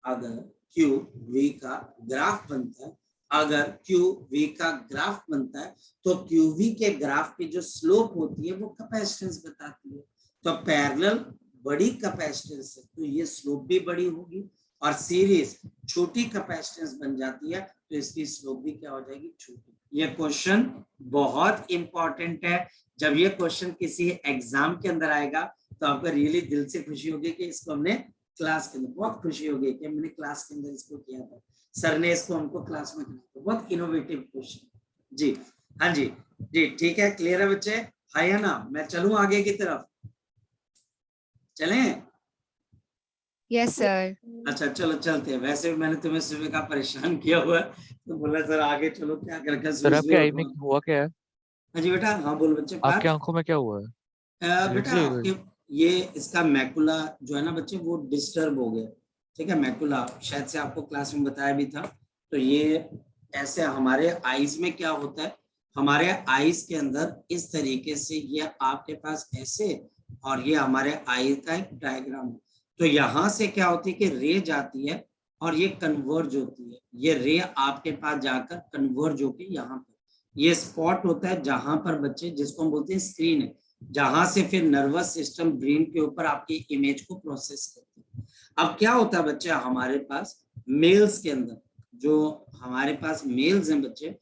अगर QV का ग्राफ बनता है, अगर QV का ग्राफ बनता है तो QV के ग्राफ की जो स्लोप होती है वो कैपेसिटेंस बताती है। तो पैरेलल बड़ी कैपेसिटेंस है तो ये स्लोप भी बड़ी होगी, और सीरीज छोटी कैपेसिटेंस बन जाती है तो इसकी स्लोप भी क्या हो जाएगी? छोटी। ये क्वेश्चन बहुत इंपॉर्टेंट है। जब ये क्वेश्चन किसी एग्जाम के अंदर आएगा तो आपको रियली दिल से खुशी होगी कि इसको हमने क्लास के अंदर, बहुत खुशी होगी कि मैंने क्लास के अंदर इसको किया था, सर ने इसको हमको क्लास में किया। बहुत इनोवेटिव क्वेश्चन। जी हाँ जी, जी ठीक है, क्लियर है बच्चे? हाँ या ना? मैं चलूं आगे की तरफ? चलें? Yes sir. अच्छा चलो चलते हैं। वैसे भी मैंने तुम्हें सुबह का परेशान किया हुआ है तो बोला सर आगे चलो, क्या कर सर आपके आई में हुआ क्या है? हाँ जी बेटा, हाँ बोल बच्चे। आपके आंखों में क्या हुआ है? बेटा एलर्जी हो आपके गई? ये इसका मैकुला जो है ना बच्चे वो डिस्टर्ब हो गया। ठीक है, मैकुला शायद से आपको क्लास में बताया भी था। तो ये ऐसे हमारे आईज में क्या होता है, हमारे आईज के अंदर इस तरीके से ये आपके पास ऐसे, और ये हमारे आई का एक डायग्राम है। तो यहाँ से क्या होती है कि रे जाती है और ये कन्वर्ज होती है। ये रे आपके पास जाकर कन्वर्ज होके यहाँ पर ये स्पॉट होता है जहां पर बच्चे, जिसको हम बोलते हैं स्क्रीन है, जहां से फिर नर्वस सिस्टम ब्रेन के ऊपर आपकी इमेज को प्रोसेस करते हैं। अब क्या होता है बच्चे हमारे पास मेल्स के अंदर, जो हमारे पास मेल्स हैं बच्चे,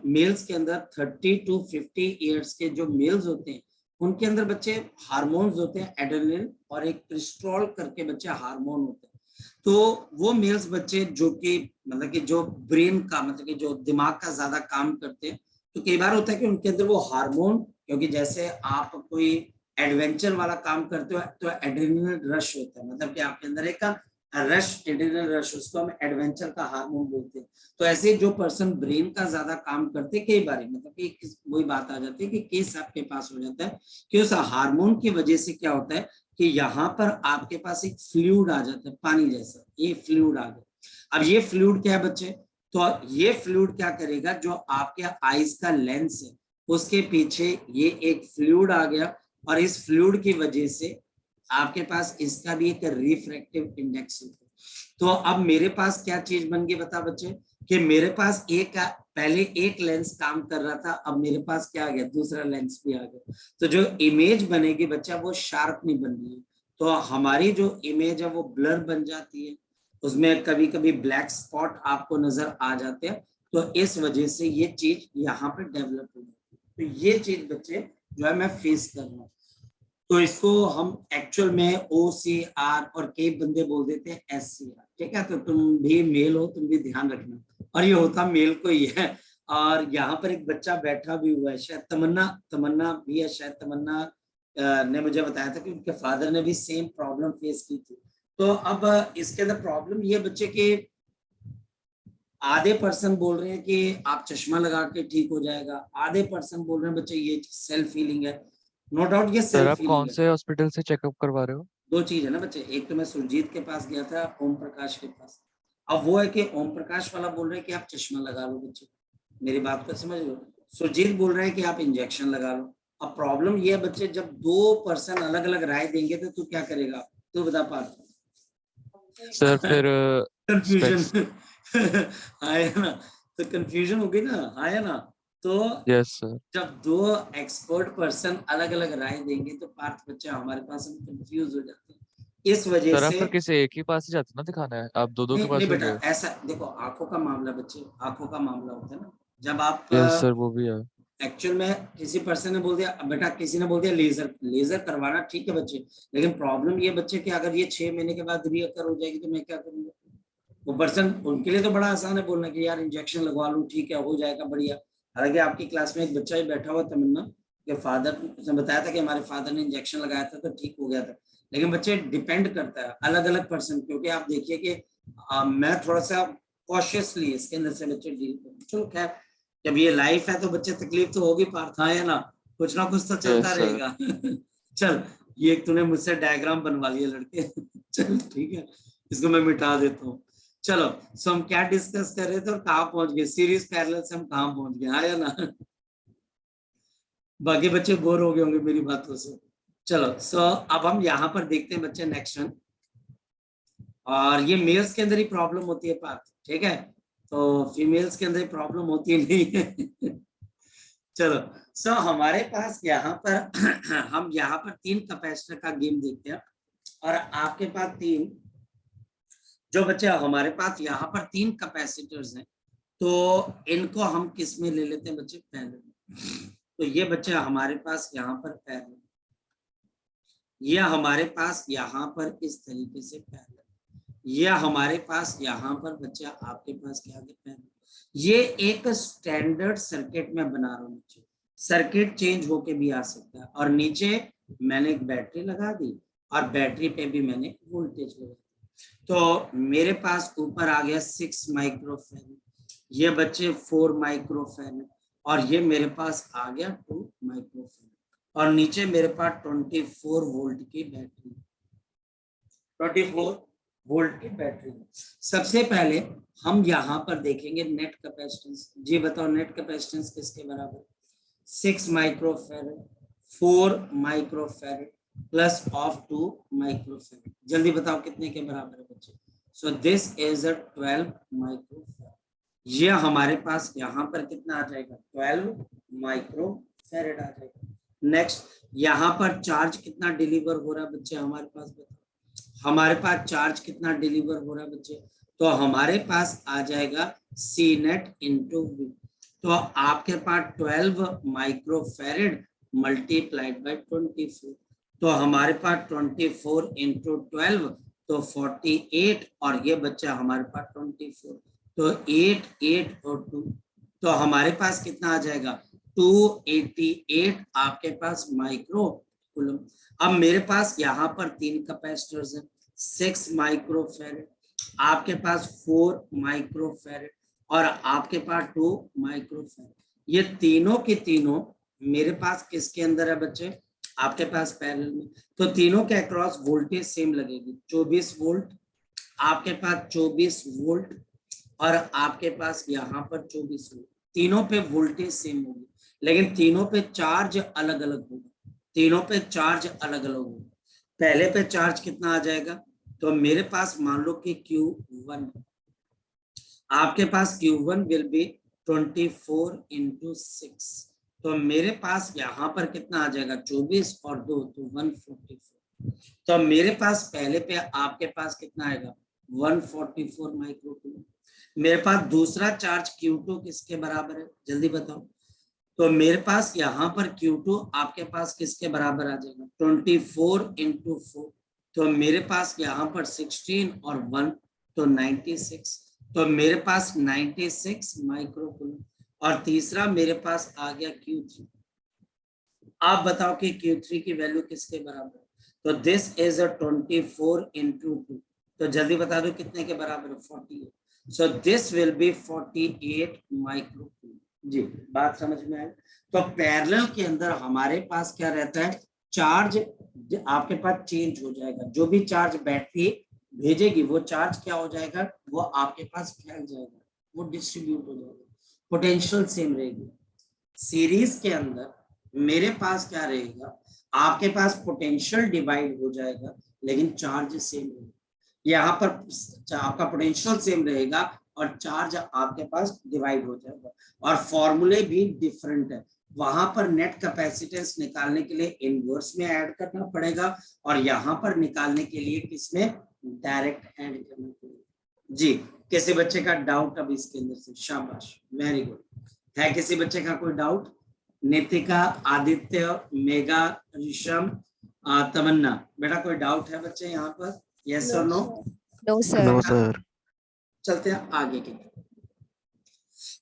मेल्स के अंदर 30 to 50 ईयर्स के जो मेल्स होते हैं उनके अंदर बच्चे हार्मोन्स होते हैं, एड्रेनलिन और एक क्रिस्टोल करके बच्चे हार्मोन होते हैं। तो वो मेल्स बच्चे जो कि मतलब कि जो ब्रेन का मतलब कि जो दिमाग का ज्यादा काम करते हैं, तो कई बार होता है कि उनके अंदर वो हार्मोन, क्योंकि जैसे आप कोई एडवेंचर वाला काम करते हो तो एड्रेनलिन रश होता है, मतलब कि आपके अंदर एक रश, एड्रेनलिन रश, उसको हम एडवेंचर का हार्मोन बोलते हैं। तो ऐसे जो पर्सन ब्रेन का ज्यादा काम करते, कई बार मतलब कि वही बात आ जाती है कि केस आपके पास हो जाता है कि उस हार्मोन की वजह से क्या होता है कि यहाँ पर आपके पास एक फ्लूइड आ जाता है, पानी जैसा, ये फ्लूइड आ गया। अब ये फ्लूइड क्या है बच्चे? तो ये फ्लूइड क्या करेगा, जो आपके आईज का लेंस है उसके पीछे ये एक फ्लूइड आ गया, और इस फ्लूइड की वजह से आपके पास इसका भी एक रिफ्रैक्टिव इंडेक्स होता है। तो अब मेरे पास क्या चीज बन गई बता बच्चे, कि मेरे पास एक पहले एक लेंस काम कर रहा था, अब मेरे पास क्या आ गया? दूसरा लेंस भी आ गया। तो जो इमेज बनेगी बच्चा वो शार्प नहीं बन रही है, तो हमारी जो इमेज है वो ब्लर बन जाती है, उसमें कभी कभी ब्लैक स्पॉट आपको नजर आ जाते हैं। तो इस वजह से ये चीज यहाँ पे डेवलप हो जाती है। तो ये चीज बच्चे जो है मैं फेस कर रहा हूँ। तो इसको हम एक्चुअल में OCR और कई बंदे बोल देते हैं SCR। ठीक है, तो तुम भी मेल हो, तुम भी ध्यान रखना, और ये होता मेल को ही है। और यहाँ पर एक बच्चा बैठा भी हुआ है, शायद तमन्ना भी है, शायद तमन्ना ने मुझे बताया था कि उनके फादर ने भी सेम प्रॉब्लम फेस की थी। तो अब इसके अंदर प्रॉब्लम ये बच्चे के आधे पर्सन बोल रहे हैं कि आप चश्मा लगा के ठीक हो जाएगा, आधे पर्सन बोल रहे हैं बच्चे ये सेल्फ फीलिंग है। नो डाउट ये सर सेल्फ आप फीलिंग कौन है। से हॉस्पिटल से चेकअप करवा रहे हो? दो चीज है ना बच्चे, एक तो मैं सुरजीत के पास गया था, ओम प्रकाश के पास। अब वो है कि ओम प्रकाश वाला बोल रहे हैं कि आप चश्मा लगा लो बच्चे, मेरी बात को समझ लो। सुरजीत बोल रहे हैं कि आप इंजेक्शन लगा लो। अब प्रॉब्लम ये है बच्चे, जब दो पर्सन अलग अलग राय देंगे तो तू क्या करेगा? तू बता पार्थ। सर फिर कंफ्यूजन आया ना, तो कंफ्यूजन हो गई ना, आया ना। तो यस सर। जब दो एक्सपर्ट पर्सन अलग अलग राय देंगे तो पार्थ बच्चा हमारे पास हम कंफ्यूज हो जाते हैं। इस वजह सर आप से फिर किसी एक ही पास ही जाते ना दिखाना है, आप दो के नहीं पास नहीं क्यों बेटा, गए? ऐसा देखो, आंखों का मामला बच्चे, आंखों का मामला होता है ना, जब आप यस सर वो भी है। एक्चुअल में किसी पर्सन ने बोल दिया बेटा, किसी ने बोल दिया लेजर, लेजर करवाना, ठीक है बच्चे, लेकिन प्रॉब्लम ये बच्चे कि अगर ये 6 महीने के बाद रीअकर हो जाएगी तो मैं क्या करूंगा? वो पर्सन, उनके लिए तो बड़ा आसान है बोलना कि यार इंजेक्शन लगवा लूं, ठीक है, हो जाएगा, बढ़िया। हालांकि आपकी क्लास में एक बच्चा ही बैठा हुआ तमन्ना के फादर ने बताया था कि हमारे फादर ने इंजेक्शन लगाया था तो ठीक हो गया था। लेकिन बच्चे डिपेंड करता है अलग अलग पर्सन, क्योंकि आप देखिए कि मैं थोड़ा सा कॉशियसली इसके अंदर से बच्चे डील करते। चलो खैर, जब ये लाइफ है तो बच्चे तकलीफ तो होगी पार्थ, हाँ या ना, कुछ ना कुछ तो चलता Yes, sir. रहेगा। चल, ये एक तूने मुझसे डायग्राम बनवा लिया लड़के। चल ठीक है, इसको मैं मिटा देता हूँ। चलो, सो हम क्या डिस्कस कर रहे थे और कहाँ पहुंच गए, सीरीज पैरेलल से हम कहाँ पहुंच गए, हाँ या ना। बाकी बच्चे बोर हो गए होंगे मेरी बातों से। चलो, सो अब हम यहाँ पर देखते हैं बच्चे नेक्स्ट वन, और ये मेल्स के अंदर ही प्रॉब्लम होती है पार्थ, ठीक है, तो फीमेल्स के अंदर प्रॉब्लम होती नहीं है। चलो, सो हमारे पास यहाँ पर हम यहाँ पर 3 कैपेसिटर का गेम देखते हैं, और आपके पास 3, जो बच्चे हमारे पास यहाँ पर 3 कैपेसिटर्स हैं, तो इनको हम किस में ले लेते हैं बच्चे, पैरेलल। तो ये बच्चे हमारे पास यहाँ पर पैरेलल, ये हमारे पास यहाँ पर इस तरीके से पैरेलल, ये हमारे पास यहाँ पर बच्चा आपके पास क्या है, ये एक स्टैंडर्ड सर्किट में बना रहा हूँ बच्चे, सर्किट चेंज होके भी आ सकता है। और नीचे मैंने एक बैटरी लगा दी और बैटरी पे भी मैंने वोल्टेज लगा दी, तो मेरे पास ऊपर आ गया 6 माइक्रोफैराड, ये बच्चे 4 माइक्रोफैराड, और ये मेरे पास आ गया 2 माइक्रोफैराड, और नीचे मेरे पास 24 वोल्ट की बैटरी, 24 वोल्ट की बैटरी। सबसे पहले हम यहाँ पर देखेंगे नेट कैपेसिटेंस। जी बताओ, नेट कैपेसिटेंस किसके बराबर, 6 microfarad, 4 microfarad plus of 2 microfarad, जल्दी बताओ कितने के बराबर है बच्चे। So this is a 12 microfarad, ये हमारे पास यहाँ पर कितना आ जाएगा, 12 माइक्रोफैराड आ जाएगा। नेक्स्ट, यहाँ पर चार्ज कितना डिलीवर हो रहा है बच्चे हमारे पास, बताओ हमारे पास चार्ज कितना डिलीवर हो रहा है बच्चे, तो हमारे पास आ जाएगा सी नेट इंटू वी, तो आपके पास 12 माइक्रोफैराड मल्टीप्लाइड बाय 24, तो हमारे पास 24 इंटू 12 तो 48, और ये बच्चा हमारे पास 24, तो 8 8 और 2, तो हमारे पास कितना आ जाएगा 288 आपके पास माइक्रो कूलम। अब मेरे पास यहाँ पर 3 कैपेसिटर्स हैं, 6 माइक्रोफैराड, आपके पास 4 माइक्रोफैराड, और आपके पास 2 माइक्रोफैराड, ये तीनों के तीनों मेरे पास किसके अंदर है बच्चे, आपके पास पैरेलल में, तो तीनों के अक्रॉस वोल्टेज सेम लगेगी, 24 वोल्ट, आपके पास 24 वोल्ट, और आपके पास यहाँ पर 24 वोल्ट, तीनों पे वोल्टेज सेम होगी, लेकिन तीनों पे चार्ज अलग अलग होगा, तीनों पे चार्ज अलग अलग होगा। पहले पे चार्ज कितना आ जाएगा, तो मेरे पास मान लो कि Q1, आपके पास Q1 विल बी 24 इंटू 6, तो मेरे पास यहाँ पर कितना आ जाएगा 24 और 2 तो 144, तो मेरे पास पहले पे आपके पास कितना आएगा 144 माइक्रोकूलम। मेरे पास दूसरा चार्ज Q2 किसके बराबर है, जल्दी बताओ, तो मेरे पास यहाँ पर Q2 आपके पास किसके बराबर आ जाएगा 24 इंटू 4, तो मेरे पास यहाँ पर 16 और 1 तो 96, तो मेरे पास 96 माइक्रोकूलम, और तीसरा मेरे पास आ गया Q3, आप बताओ कि Q3 की वैल्यू किसके बराबर है, तो दिस इज अ 24 इंटू 2, तो जल्दी बता दो कितने के बराबर है 48, so this will be 48 microcoulomb. जी बात समझ में आए, तो पैरेलल के अंदर हमारे पास क्या रहता है, चार्ज आपके पास चेंज हो जाएगा, जो भी चार्ज बैटरी भेजेगी वो चार्ज क्या हो जाएगा, वो आपके पास फैल जाएगा, वो डिस्ट्रीब्यूट हो जाएगा, पोटेंशियल सेम रहेगी। सीरीज के अंदर मेरे पास क्या रहेगा, आपके पास पोटेंशियल डिवाइड हो जाएगा लेकिन चार्ज सेम रहेगा, यहाँ पर आपका पोटेंशियल सेम रहेगा और चार्ज आपके पास डिवाइड हो जाएगा, और फॉर्मूले भी डिफरेंट है, वहां पर नेट कैपेसिटेंस निकालने के लिए इनवर्स में ऐड करना पड़ेगा, और यहाँ पर निकालने के लिए किसमें डायरेक्ट ऐड करना पड़ेगा। जी किसी बच्चे का डाउट अब इसके अंदर से, शाबाश, वेरी गुड, है किसी बच्चे का कोई डाउट, नितिका, आदित्य, मेगा, ऋषम, तमन्ना, बेटा कोई डाउट है बच्चे यहाँ पर, यस और no, No, sir. No, sir. चलते हैं आगे की तरफ।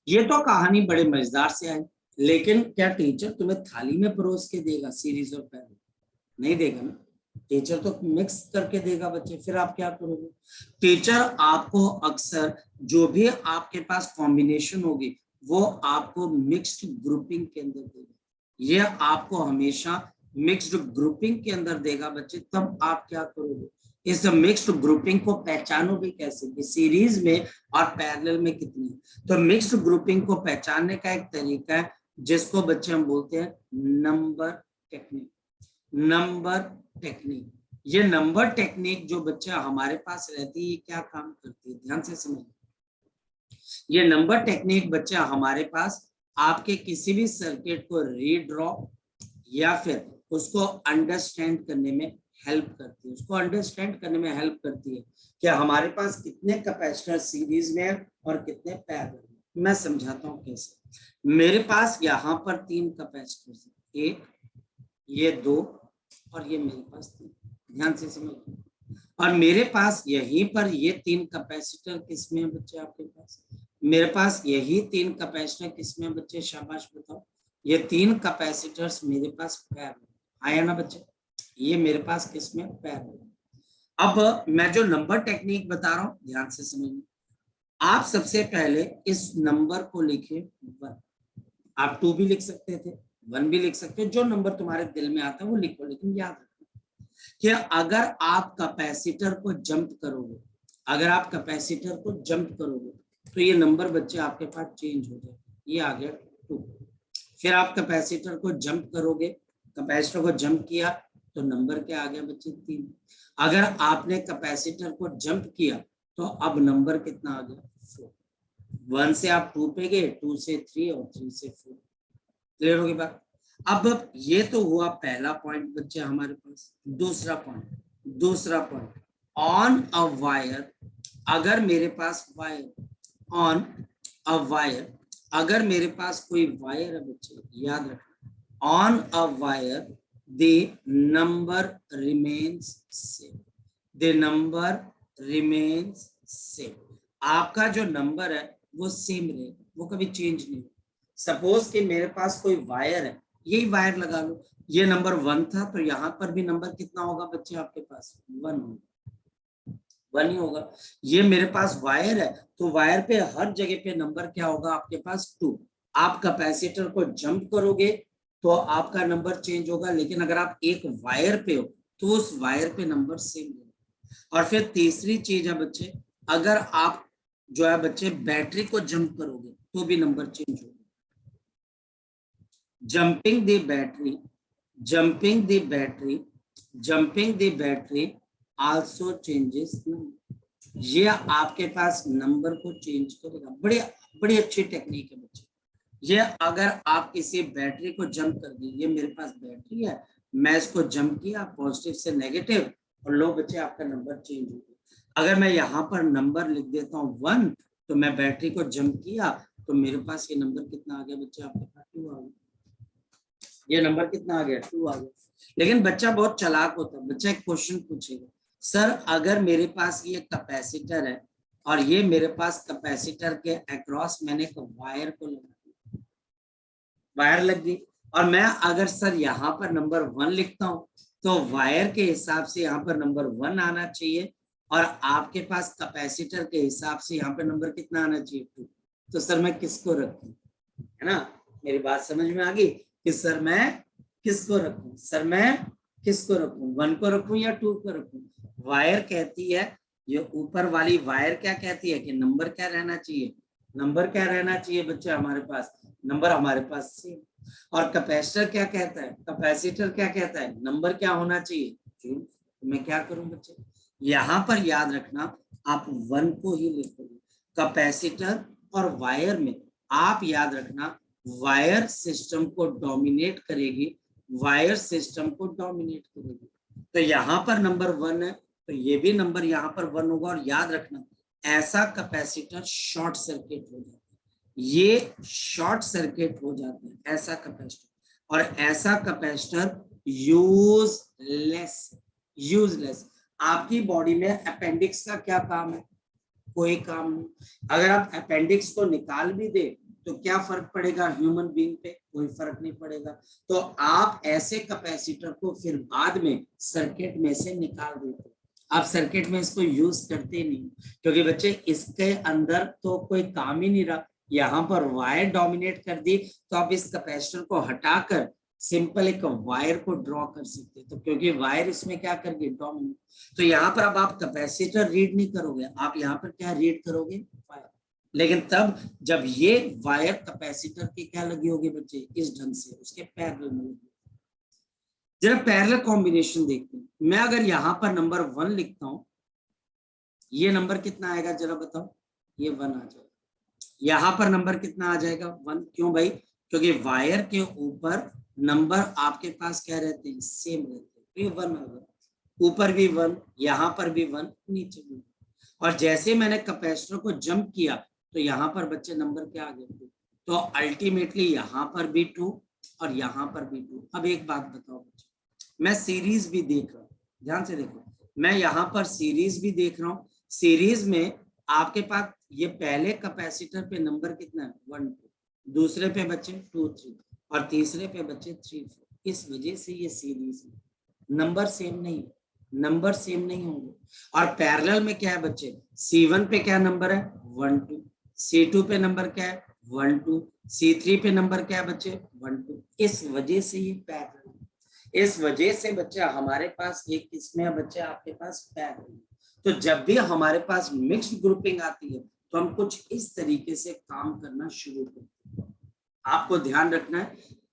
ये तो कहानी बड़े मजेदार से आई, लेकिन क्या टीचर तुम्हें थाली में परोस के देगा सीरीज और पैरल? नहीं देगा ना, टीचर तो मिक्स करके देगा बच्चे, फिर आप क्या करोगे? टीचर आपको अक्सर जो भी आपके पास कॉम्बिनेशन होगी वो आपको मिक्स्ड ग्रुपिंग के अंदर देगा। ये आपको हमेशा मिक्स्ड ग्रुपिंग के अंदर देगा बच्चे। तब आप क्या करोगे? इस मिक्स्ड ग्रुपिंग को पहचानोगे कैसे कि सीरीज में और पैरेलल में कितनी है? तो मिक्स्ड ग्रुपिंग को पहचानने का एक तरीका है जिसको बच्चे हम बोलते हैं नंबर टेक्निक। नंबर टेक्निक, ये नंबर टेक्निक जो बच्चा हमारे पास रहती है, ये क्या काम करती है? ध्यान से समझ। ये नंबर टेक्निक बच्चा हमारे पास आपके किसी भी सर्किट को रीड्रॉ या फिर उसको अंडरस्टैंड करने में हेल्प करती है। उसको अंडरस्टैंड करने में हेल्प करती है कि हमारे पास कितने कैपेसिटर सीरीज में है और कितने पैरेलल में। मैं समझाता हूँ कैसे। मेरे पास यहाँ पर 3 कैपेसिटर्स हैं, एक, ये 2 और ये मेरे पास 3। ध्यान से समझिए। और मेरे पास यहीं पर ये 3 कैपेसिटर किसमें है बच्चे आपके पास? मेरे पास यही 3 कैपेसिटर किसमें बच्चे? शाबाश बताओ। ये 3 कैपेसिटर्स मेरे पास पैरेलल आया ना बच्चे? ये मेरे पास किसमें? पैरेलल। अब मैं जो नंबर टेक्निक बता रहा हूं ध्यान से समझिए। आप सबसे पहले इस नंबर को लिखिए 1। आप 2 भी लिख सकते थे, 1 भी लिख सकते हो, जो नंबर तुम्हारे दिल में आता है वो लिखो। लेकिन याद रखना कि अगर आप कैपेसिटर को जंप करोगे, अगर आप कैपेसिटर को जंप करोगे तो ये नंबर बच्चे आपके पास चेंज हो जाए। ये आ गया 2। फिर आप कैपेसिटर को जंप करोगे, कैपेसिटर को जंप किया तो नंबर क्या आ गया बच्चे? 3। अगर आपने कैपेसिटर को जंप किया तो अब नंबर कितना आ गया? 4। 1 से आप 2 पे गए, 2 से 3 और 3 से 4। क्लियर होगी बात? अब ये तो हुआ पहला पॉइंट बच्चे हमारे पास। दूसरा पॉइंट ऑन अ वायर, अगर मेरे पास वायर, ऑन अ वायर, अगर मेरे पास कोई वायर है बच्चे, याद रखना, on a wire the number remains same. The number remains same. आपका जो नंबर है वो सेम रहेगा, वो कभी चेंज नहीं होगा। सपोज कि मेरे पास कोई वायर है, यही वायर लगा लो, ये नंबर 1 था तो यहाँ पर भी नंबर कितना होगा बच्चे आपके पास? 1 होगा, 1 ही होगा। ये मेरे पास वायर है तो वायर पे हर जगह पे नंबर क्या होगा आपके पास? 2। आप कैपेसिटर को जंप करोगे तो आपका नंबर चेंज होगा, लेकिन अगर आप एक वायर पे हो तो उस वायर पे नंबर सेम होगा। और फिर तीसरी चीज है बच्चे, अगर आप जो है बच्चे बैटरी को जंप करोगे तो भी नंबर चेंज होगा। jumping the battery also changes number। ये आपके पास नंबर को चेंज करेगा। बड़ी अच्छी टेक्निक है बच्चे। ये अगर आप किसी बैटरी को जंप कर दी, ये मेरे पास बैटरी है, मैं इसको जंप किया पॉजिटिव से नेगेटिव और लो बच्चे आपका नंबर चेंज हो गया। अगर मैं यहाँ पर नंबर लिख देता हूँ 1 तो मैं बैटरी को जंप किया तो मेरे पास ये नंबर कितना आ गया बच्चे आपके पास? 2 आ गया। ये नंबर कितना आ गया? 2 आ गया। लेकिन बच्चा बहुत चालाक होता है। बच्चा एक क्वेश्चन पूछेगा, सर अगर मेरे पास ये कैपेसिटर है और ये मेरे पास कैपेसिटर के अक्रॉस मैंने एक वायर को लगा दिया, वायर लग गई, और मैं अगर सर यहाँ पर नंबर 1 लिखता हूं तो वायर के हिसाब से यहाँ पर नंबर 1 आना चाहिए और आपके पास कैपेसिटर के हिसाब से यहाँ पर नंबर कितना आना चाहिए? 2। तो सर मैं किसको रखूं? है ना, मेरी बात समझ में आ गई कि सर मैं किसको रखूं? सर मैं किसको रखूं? 1 को रखूं या 2 को रखूं? वायर कहती है, ये ऊपर वाली वायर क्या कहती है कि नंबर क्या रहना चाहिए? नंबर क्या रहना चाहिए बच्चे हमारे पास? नंबर हमारे पास सेम। और कैपेसिटर क्या कहता है? कैपेसिटर क्या कहता है? नंबर क्या होना चाहिए? तो मैं क्या करूं बच्चे? यहाँ पर याद रखना, आप 1 को ही लिखोगे। कैपेसिटर और वायर में आप याद रखना, वायर सिस्टम को डोमिनेट करेगी, वायर सिस्टम को डोमिनेट करेगी। तो यहाँ पर नंबर 1 है तो ये भी नंबर यहाँ पर 1 होगा। और याद रखना, ऐसा कैपेसिटर शॉर्ट सर्किट हो जाता है, ये शॉर्ट सर्किट हो जाता है ऐसा कैपेसिटर। और ऐसा कैपेसिटर यूजलेस। आपकी बॉडी में अपेंडिक्स का क्या काम है? कोई काम नहीं। अगर आप अपेंडिक्स को निकाल भी दे तो क्या फर्क पड़ेगा ह्यूमन बीइंग पे? कोई फर्क नहीं पड़ेगा। तो आप ऐसे कैपेसिटर को फिर बाद में सर्किट में से निकाल देते, आप सर्किट में इसको यूज करते नहीं, क्योंकि बच्चे इसके अंदर तो कोई काम ही नहीं रहा। यहाँ पर वायर डोमिनेट कर दी तो आप इस कैपेसिटर को हटाकर सिंपल एक वायर को ड्रॉ कर सकते, तो क्योंकि वायर इसमें क्या करेगी, डोमिनेट। तो यहाँ पर अब आप कैपेसिटर रीड नहीं करोगे, आप यहाँ पर क्या रीड करोगे, वायर। लेकिन तब जब ये वायर कैपेसिटर की क्या लगी होगी बच्चे, इस ढंग से उसके पैरेलल में लगी। जरा पैरेलल कॉम्बिनेशन देखते हैं। मैं अगर यहाँ पर नंबर 1 लिखता हूं, ये नंबर कितना आएगा जरा बताओ, ये 1 आ जाएगा। यहाँ पर नंबर कितना आ जाएगा, 1। क्यों भाई? क्योंकि वायर के ऊपर नंबर आपके पास क्या रहते हैं, सेम रहते हैं, तो ये 1 आ गया। ऊपर भी 1, यहाँ पर भी 1, नीचे भी 1। और जैसे मैंने कैपेसिटर को जंप किया तो यहाँ पर बच्चे नंबर क्या आ गए, 2। तो अल्टीमेटली यहाँ पर भी 2 और यहाँ पर भी 2। अब एक बात बताओ बच्चे, मैं सीरीज भी देख रहा हूँ, ध्यान से देखो, मैं यहाँ पर सीरीज भी देख रहा हूँ। सीरीज में आपके पास ये पहले कैपेसिटर पे नंबर कितना है, 1 2, दूसरे पे बच्चे 2 3 और तीसरे पे बच्चे 3 4। इस वजह से ये सीरीज में नंबर सेम नहीं, नंबर सेम नहीं होंगे। और पैरेलल में क्या है बच्चे, C1 पे क्या नंबर है, 1 2, C2 पे नंबर क्या है, 1 2, C3 पे नंबर क्या है बच्चे, 1 2। इस वजह से ये पैरेलल, इस वजह से बच्चे हमारे पास एक इसमें है बच्चे आपके पास पैरेलल। तो जब भी हमारे पास मिक्स्ड ग्रुपिंग आती है तो हम कुछ इस तरीके से काम करना शुरू करते हैं। आपको ध्यान रखना है,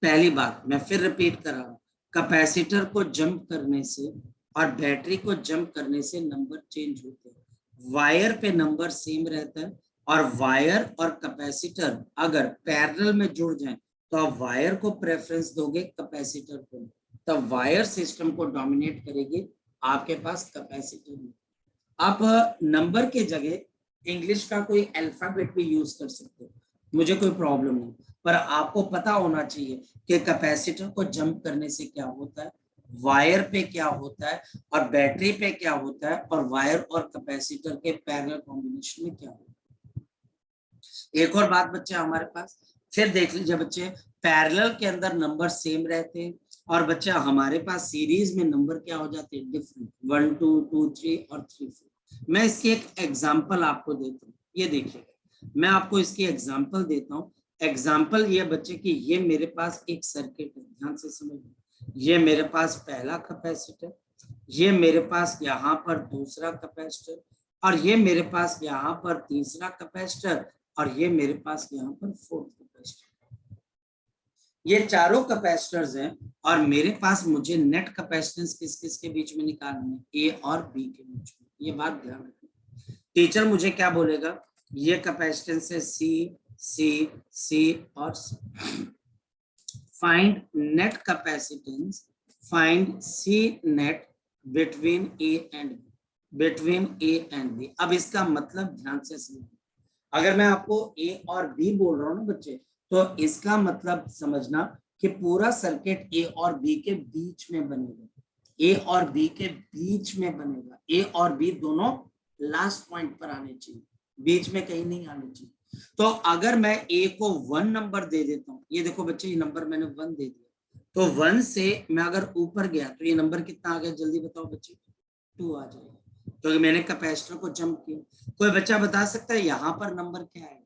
पहली बात मैं फिर रिपीट कर रहा हूं, कैपेसिटर को जंप करने से और बैटरी को जंप करने से नंबर चेंज होते हैं। वायर पे नंबर सेम रहता है, और वायर और कैपेसिटर अगर पैरेलल में जुड़ जाएं तो आप वायर को प्रेफरेंस दोगे कैपेसिटर को, तब वायर सिस्टम को डोमिनेट करेगी आपके पास कैपेसिटर में। आप नंबर के जगह इंग्लिश का कोई अल्फाबेट भी यूज कर सकते हो, मुझे कोई प्रॉब्लम नहीं, पर आपको पता होना चाहिए कि कैपेसिटर को जंप करने से क्या होता है, वायर पे क्या होता है, और बैटरी पे क्या होता है, और वायर और कैपेसिटर के पैरेलल कॉम्बिनेशन में क्या होता है। एक और बात बच्चे हमारे पास फिर देख लीजिए बच्चे, पैरेलल के अंदर नंबर सेम रहते हैं, और बच्चा हमारे पास सीरीज में नंबर क्या हो जाते हैं, डिफरेंट, 1 2 2 3 और 3 4। मैं इसकी एक एग्जांपल आपको देता हूँ, ये देखिएगा, मैं आपको इसकी एग्जांपल देता हूँ। एग्जांपल ये बच्चे कि ये मेरे पास एक सर्किट है, ध्यान से समझिए, ये मेरे पास पहला कैपेसिटर, ये मेरे पास यहाँ पर दूसरा कैपेसिटर, और ये मेरे पास यहाँ पर तीसरा कैपेसिटर, और ये मेरे पास यहाँ पर फोर्थ कैपेसिटर। ये चारों कैपेसिटर्स हैं, और मेरे पास मुझे नेट कैपेसिटेंस किस किस के बीच में निकालनी है, ए और बी के बीच में। ये बात ध्यान रखना। टीचर मुझे क्या बोलेगा, ये कैपेसिटेंस है सी सी सी और C. Find net capacitance, find C net between A and B, between A and B. अब इसका मतलब ध्यान से समझो, अगर मैं आपको ए और बी बोल रहा हूँ ना बच्चे, तो इसका मतलब समझना कि पूरा सर्किट ए और बी के बीच में बनेगा, ए और बी के बीच में बनेगा। ए और बी दोनों लास्ट पॉइंट पर आने चाहिए, बीच में कहीं नहीं आने चाहिए। तो अगर मैं ए को 1 नंबर दे देता हूँ, ये देखो बच्चे ये नंबर मैंने 1 दे दिया, तो 1 से मैं अगर ऊपर गया तो ये नंबर कितना आ गया, जल्दी बताओ बच्चे, 2 आ जाएगा, क्योंकि मैंने कैपेसिटर को जंप किया। कोई बच्चा बता सकता है यहाँ पर नंबर क्या आएगा,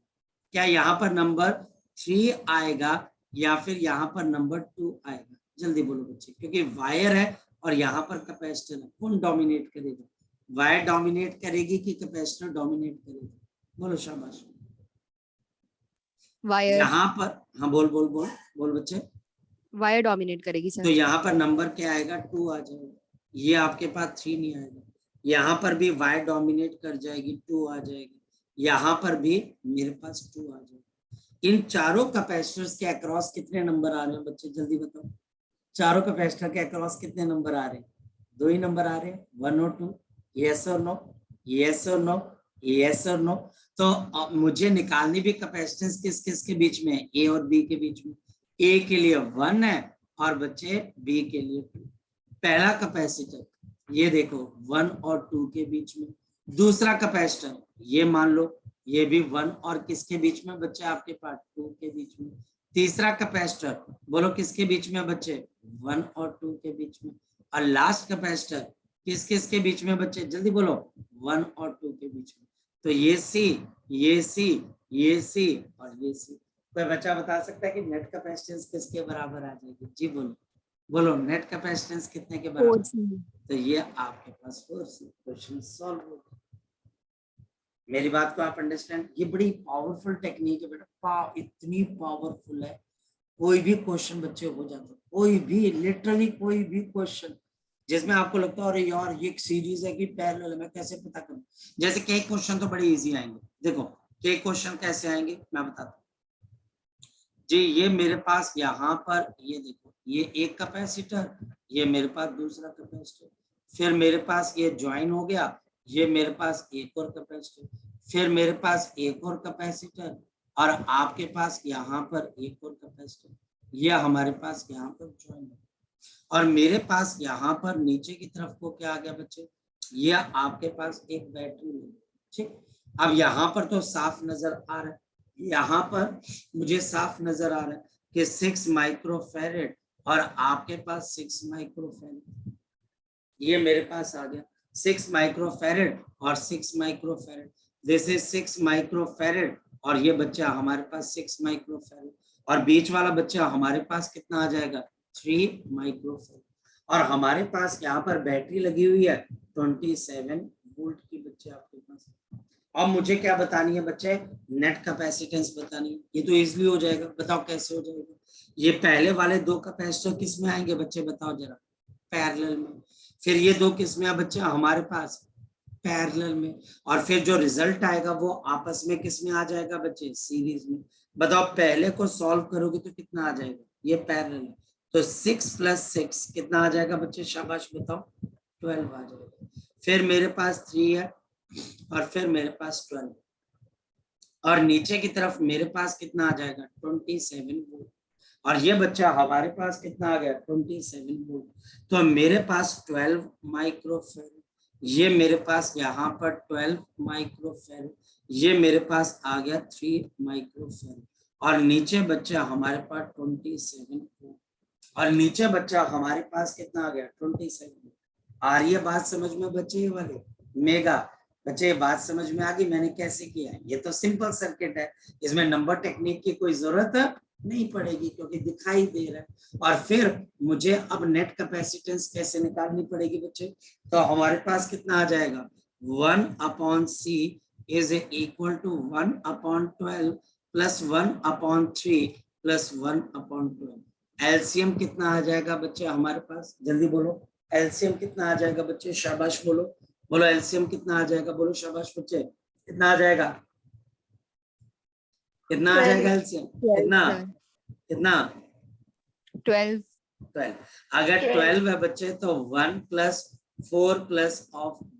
क्या यहाँ पर नंबर 3 आएगा या फिर यहाँ पर नंबर 2 आएगा, जल्दी बोलो बच्चे, क्योंकि वायर है और यहाँ पर कैपेसिटर है, कौन डोमिनेट करेगा, वायर डोमिनेट करेगी कि कैपेसिटर डोमिनेट करेगा, बोलो शाबाश। वायर, यहाँ पर, हाँ बोल बोल बोल बोल बच्चे, वायर डोमिनेट करेगी तो सर। यहाँ पर नंबर क्या आएगा, 2 आ जाएगा, ये आपके पास 3 नहीं आएगा। यहाँ पर भी वायर डोमिनेट कर जाएगी, 2 आ जाएगी, यहाँ पर भी मेरे पास 2 आ जाएगा। इन चारों कैपेसिटर्स के अक्रॉस कितने नंबर आ रहे हैं बच्चे, जल्दी बताओ, चारों कैपेसिटर के अक्रॉस कितने नंबर आ रहे हैं, 2 ही नंबर आ रहे हैं, 1 और 2, यस और नो, यस और नो, यस और नो। तो मुझे निकालनी भी कैपेसिटेंस किस किस के बीच में है, ए और बी के बीच में। ए के लिए 1 है और बच्चे बी के लिए 2। पहला कैपेसिटर ये देखो 1 और 2 के बीच में, दूसरा कैपेसिटर ये मान लो ये भी 1 और किसके बीच में बच्चे आपके पास 2 के बीच में। तीसरा कैपेसिटर बोलो किसके बीच में बच्चे 1 और 2 के बीच में। और लास्ट कैपेसिटर किस किस के बीच में बच्चे जल्दी बोलो 1 और 2 के बीच में। तो ये सी ये सी ये सी और ये सी। कोई बच्चा बता सकता है कि नेट कैपेसिटेंस किसके बराबर आ जाएगी? जी बोलो बोलो नेट कैपेसिटेंस कितने के बराबर? 4C। तो ये आपके पास 4C। क्वेश्चन सॉल्व हो गया। मेरी बात को आप अंडरस्टैंड, ये बड़ी पावरफुल टेक्निक है बेटा, इतनी पावरफुल है। कोई भी क्वेश्चन बच्चे हो जाता, कोई भी लिटरली कोई भी क्वेश्चन जिसमें आपको लगता है अरे यार ये एक सीरीज है कि पैरेलल है, मैं कैसे पता करूं? जैसे कई क्वेश्चन तो बड़े इजी आएंगे। देखो कई क्वेश्चन कैसे आएंगे मैं बताता हूँ जी। ये मेरे पास यहाँ पर ये देखो ये एक कैपेसिटर, ये मेरे पास दूसरा कैपेसिटर, फिर मेरे पास ये ज्वाइन हो गया, ये मेरे पास एक और कैपेसिटर, फिर मेरे पास एक और कैपेसिटर और आपके पास यहाँ पर एक और कैपेसिटर, ये हमारे पास यहाँ पर ज्वाइन है। और मेरे पास यहाँ पर नीचे की तरफ को क्या आ गया बच्चे, ये आपके पास एक बैटरी है। ठीक, अब यहाँ पर तो साफ नजर आ रहा है, यहाँ पर मुझे साफ नजर आ रहा है कि 6 माइक्रोफैरेड और आपके पास 6 माइक्रोफैरेड, ये मेरे पास आ गया 6 माइक्रोफैरेड और 6 माइक्रोफैरेड। दिस इज 6 माइक्रोफैरेड और ये बच्चा हमारे पास 6 माइक्रोफैरेड और बीच वाला बच्चा हमारे पास कितना आ जाएगा 3 माइक्रोफैरेड। और हमारे पास यहाँ पर बैटरी लगी हुई है 27 वोल्ट की बच्चे आपके पास। अब मुझे क्या बतानी है बच्चे, नेट कैपेसिटेंस बतानी है। ये तो इजीली हो जाएगा, बताओ कैसे हो जाएगा। ये पहले वाले दो कैपेसिटर किस में आएंगे बच्चे बताओ जरा, पैरेलल में। फिर ये दो किस में है बच्चे हमारे पास पैरेलल में। और फिर जो रिजल्ट आएगा वो आपस में किस में आ जाएगा बच्चे, सीरीज में। बताओ पहले को सॉल्व करोगे तो कितना आ जाएगा, ये पैरेलल है तो 6 + 6 कितना आ जाएगा बच्चे, शाबाश बताओ 12 आ जाएगा। फिर मेरे पास 3 है और फिर मेरे पास 12 और नीचे की तरफ मेरे पास कितना आ जाएगा 27 वोल्ट और ये बच्चा हमारे पास कितना आ गया 27 वोल्ट। तो मेरे पास 12 माइक्रोफैरेड, ये मेरे पास यहाँ पर 12 माइक्रोफैरेड, ये मेरे पास आ गया 3 माइक्रोफैरेड और नीचे बच्चा हमारे पास 27 वोल्ट और नीचे बच्चा हमारे पास कितना आ गया 27 वोल्ट। आ रही है बात समझ में बच्चे? ये वाले मेगा बच्चे ये बात समझ में आ गई मैंने कैसे किया है? ये तो सिंपल सर्किट है, इसमें नंबर टेक्निक की कोई जरूरत नहीं पड़ेगी क्योंकि दिखाई दे रहा है। और फिर मुझे अब नेट कैपेसिटेंस कैसे निकालनी पड़ेगी बच्चे, तो हमारे पास कितना आ जाएगा 1/C is equal to 1/12 plus 1/3 plus 1/12। LCM कितना आ जाएगा बच्चे हमारे पास, जल्दी बोलो एलसीएम कितना आ जाएगा बच्चे, शाबाश बोलो बोलो एलसीएम कितना आ जाएगा, बोलो शाबाश बच्चे कितना आ जाएगा, कितना आ जाएगा एलसीएम, कितना कितना 12। अगर 12 है बच्चे तो 1 + 4 +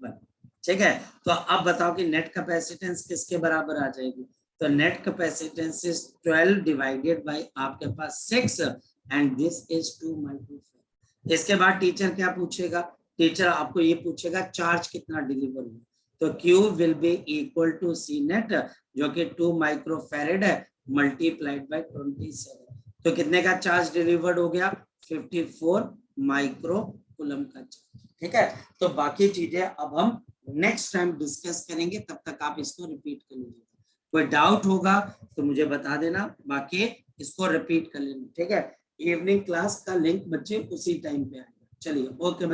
1। ठीक है, तो अब बताओ कि नेट कैपेसिटेंस किसके बराबर आ जाएगी, तो net capacitance is 12 divided by आपके पास 6 एंड दिस इज 2 माइक्रोफैरेड। इसके बाद टीचर क्या पूछेगा, टीचर आपको ये पूछेगा चार्ज कितना डिलीवर हुआ, तो Q will be equal to C net जो कि 2 माइक्रोफैरेड है मल्टीप्लाइड बाय 27। तो कितने का चार्ज डिलीवर्ड हो गया 54 माइक्रो कूलम का चार्ज। ठीक है, तो बाकी चीजें अब हम नेक्स्ट टाइम डिस्कस करेंगे, तब तक आप इसको रिपीट कर लीजिए। कोई डाउट होगा तो मुझे बता देना, बाकी इसको रिपीट कर लेना। ठीक है, इवनिंग क्लास का लिंक बच्चे उसी टाइम पे आएगा। चलिए ओके।